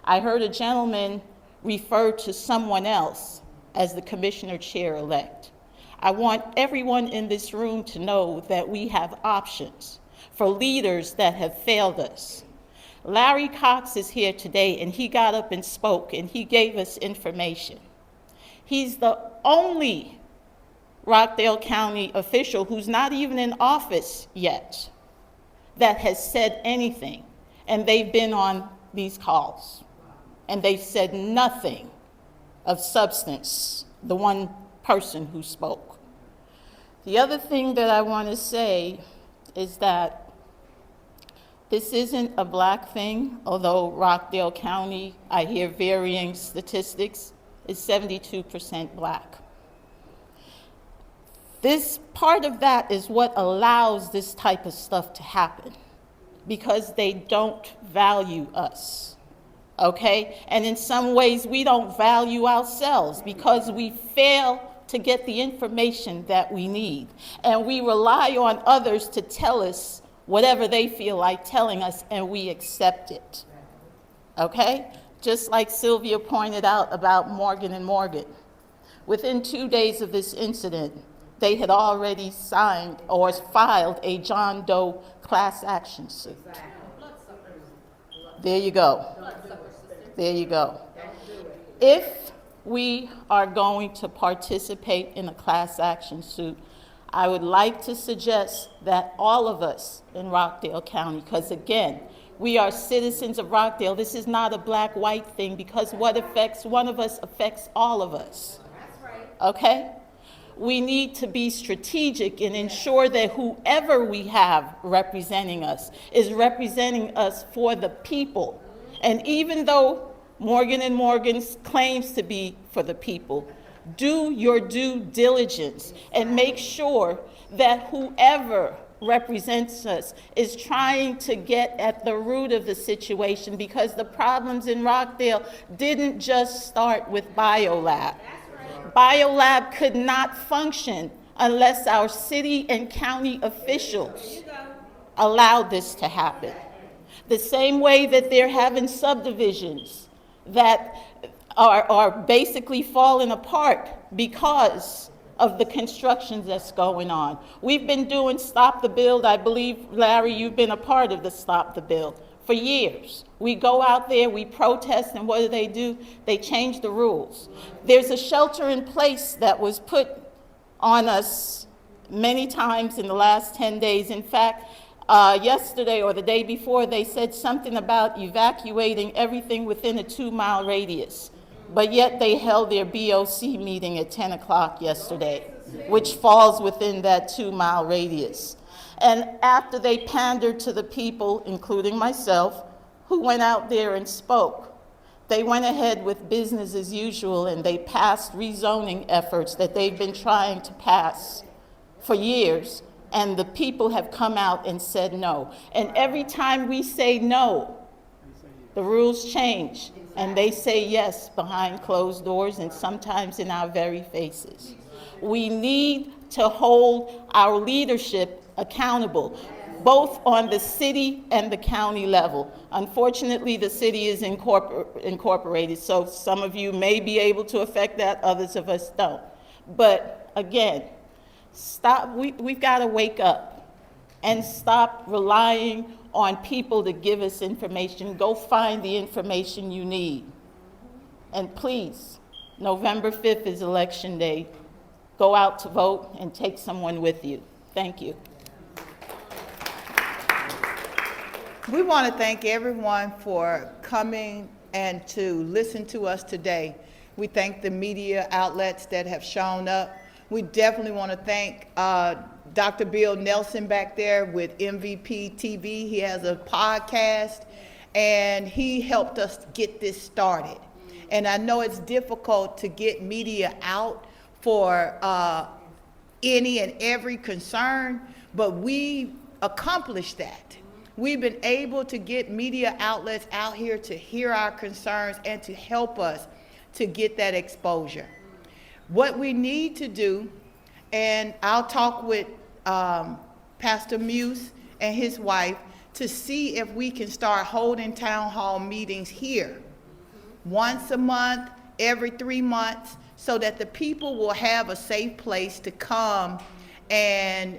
I heard a gentleman refer to someone else as the Commissioner Chair-elect. I want everyone in this room to know that we have options for leaders that have failed us. Larry Cox is here today, and he got up and spoke, and he gave us information. He's the only Rockdale County official who's not even in office yet that has said anything, and they've been on these calls, and they've said nothing of substance, the one person who spoke. The other thing that I want to say is that this isn't a black thing, although Rockdale County, I hear varying statistics, is 72% black. This part of that is what allows this type of stuff to happen, because they don't value us, okay? And in some ways, we don't value ourselves because we fail to get the information that we need. And we rely on others to tell us whatever they feel like telling us, and we accept it, okay? Just like Sylvia pointed out about Morgan & Morgan. Within 2 days of this incident, they had already signed or filed a John Doe class action suit. There you go. There you go. If we are going to participate in a class action suit, I would like to suggest that all of us in Rockdale County, because again, we are citizens of Rockdale. This is not a black-white thing, because what affects one of us affects all of us. Okay? We need to be strategic and ensure that whoever we have representing us is representing us for the people. And even though Morgan & Morgan claims to be for the people, do your due diligence and make sure that whoever represents us is trying to get at the root of the situation, because the problems in Rockdale didn't just start with Biolab. Biolab could not function unless our city and county officials allowed this to happen. The same way that they're having subdivisions that are basically falling apart because of the construction that's going on. We've been doing Stop the Build. I believe, Larry, you've been a part of the Stop the Build for years. We go out there, we protest, and what do? They change the rules. There's a shelter in place that was put on us many times in the last 10 days. In fact, yesterday or the day before, they said something about evacuating everything within a 2-mile radius. But yet they held their BOC meeting at 10 o'clock yesterday, which falls within that 2-mile radius. And after they pandered to the people, including myself, who went out there and spoke, they went ahead with business as usual, and they passed rezoning efforts that they've been trying to pass for years, and the people have come out and said no. And every time we say no, the rules change, and they say yes behind closed doors and sometimes in our very faces. We need to hold our leadership accountable, both on the city and the county level. Unfortunately, the city is incorporated, so some of you may be able to affect that, others of us don't. But again, we've got to wake up and stop relying on people to give us information. Go find the information you need. And please, November 5th is Election Day. Go out to vote and take someone with you. Thank you. We want to thank everyone for coming and to listen to us today. We thank the media outlets that have shown up. We definitely want to thank Dr. Bill Nelson back there with MVP TV. He has a podcast, and he helped us get this started. And I know it's difficult to get media out for any and every concern, but we accomplished that. We've been able to get media outlets out here to hear our concerns and to help us to get that exposure. What we need to do, and I'll talk with Pastor Muse and his wife to see if we can start holding town hall meetings here once a month, every 3 months, so that the people will have a safe place to come and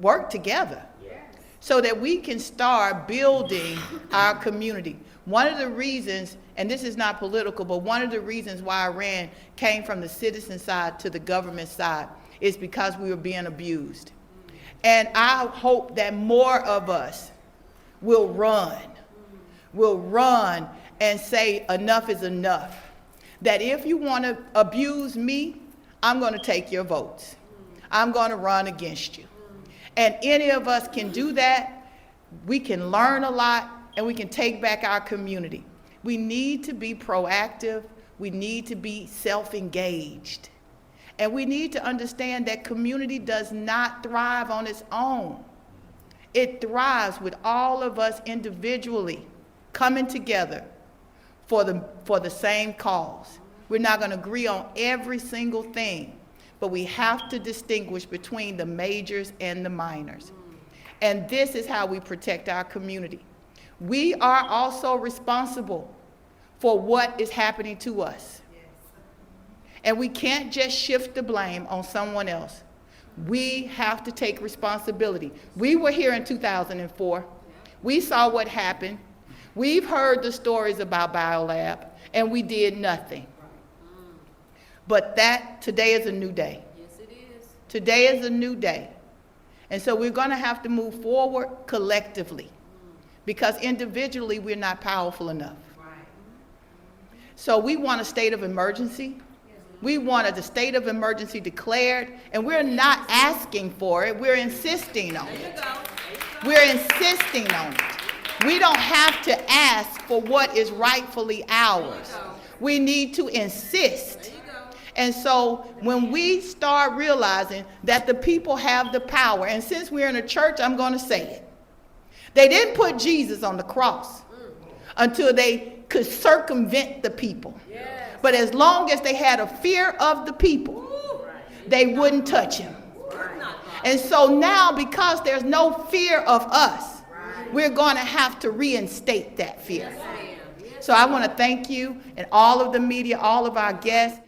work together, so that we can start building our community. One of the reasons, and this is not political, but one of the reasons why I ran came from the citizen side to the government side is because we were being abused. And I hope that more of us will run and say enough is enough. That if you want to abuse me, I'm going to take your votes. I'm going to run against you. And any of us can do that. We can learn a lot, and we can take back our community. We need to be proactive. We need to be self-engaged. And we need to understand that community does not thrive on its own. It thrives with all of us individually coming together for the same cause. We're not going to agree on every single thing, but we have to distinguish between the majors and the minors. And this is how we protect our community. We are also responsible for what is happening to us. And we can't just shift the blame on someone else. We have to take responsibility. We were here in 2004. We saw what happened. We've heard the stories about Biolab, and we did nothing. But today is a new day. Yes, it is. Today is a new day. And so we're going to have to move forward collectively, because individually we're not powerful enough. So we want a state of emergency. We wanted the state of emergency declared, and we're not asking for it. We're insisting on it. We're insisting on it. We don't have to ask for what is rightfully ours. We need to insist. And so when we start realizing that the people have the power, and since we're in a church, I'm going to say it. They didn't put Jesus on the cross until they could circumvent the people. But as long as they had a fear of the people, they wouldn't touch him. And so now, because there's no fear of us, we're going to have to reinstate that fear. So I want to thank you and all of the media, all of our guests.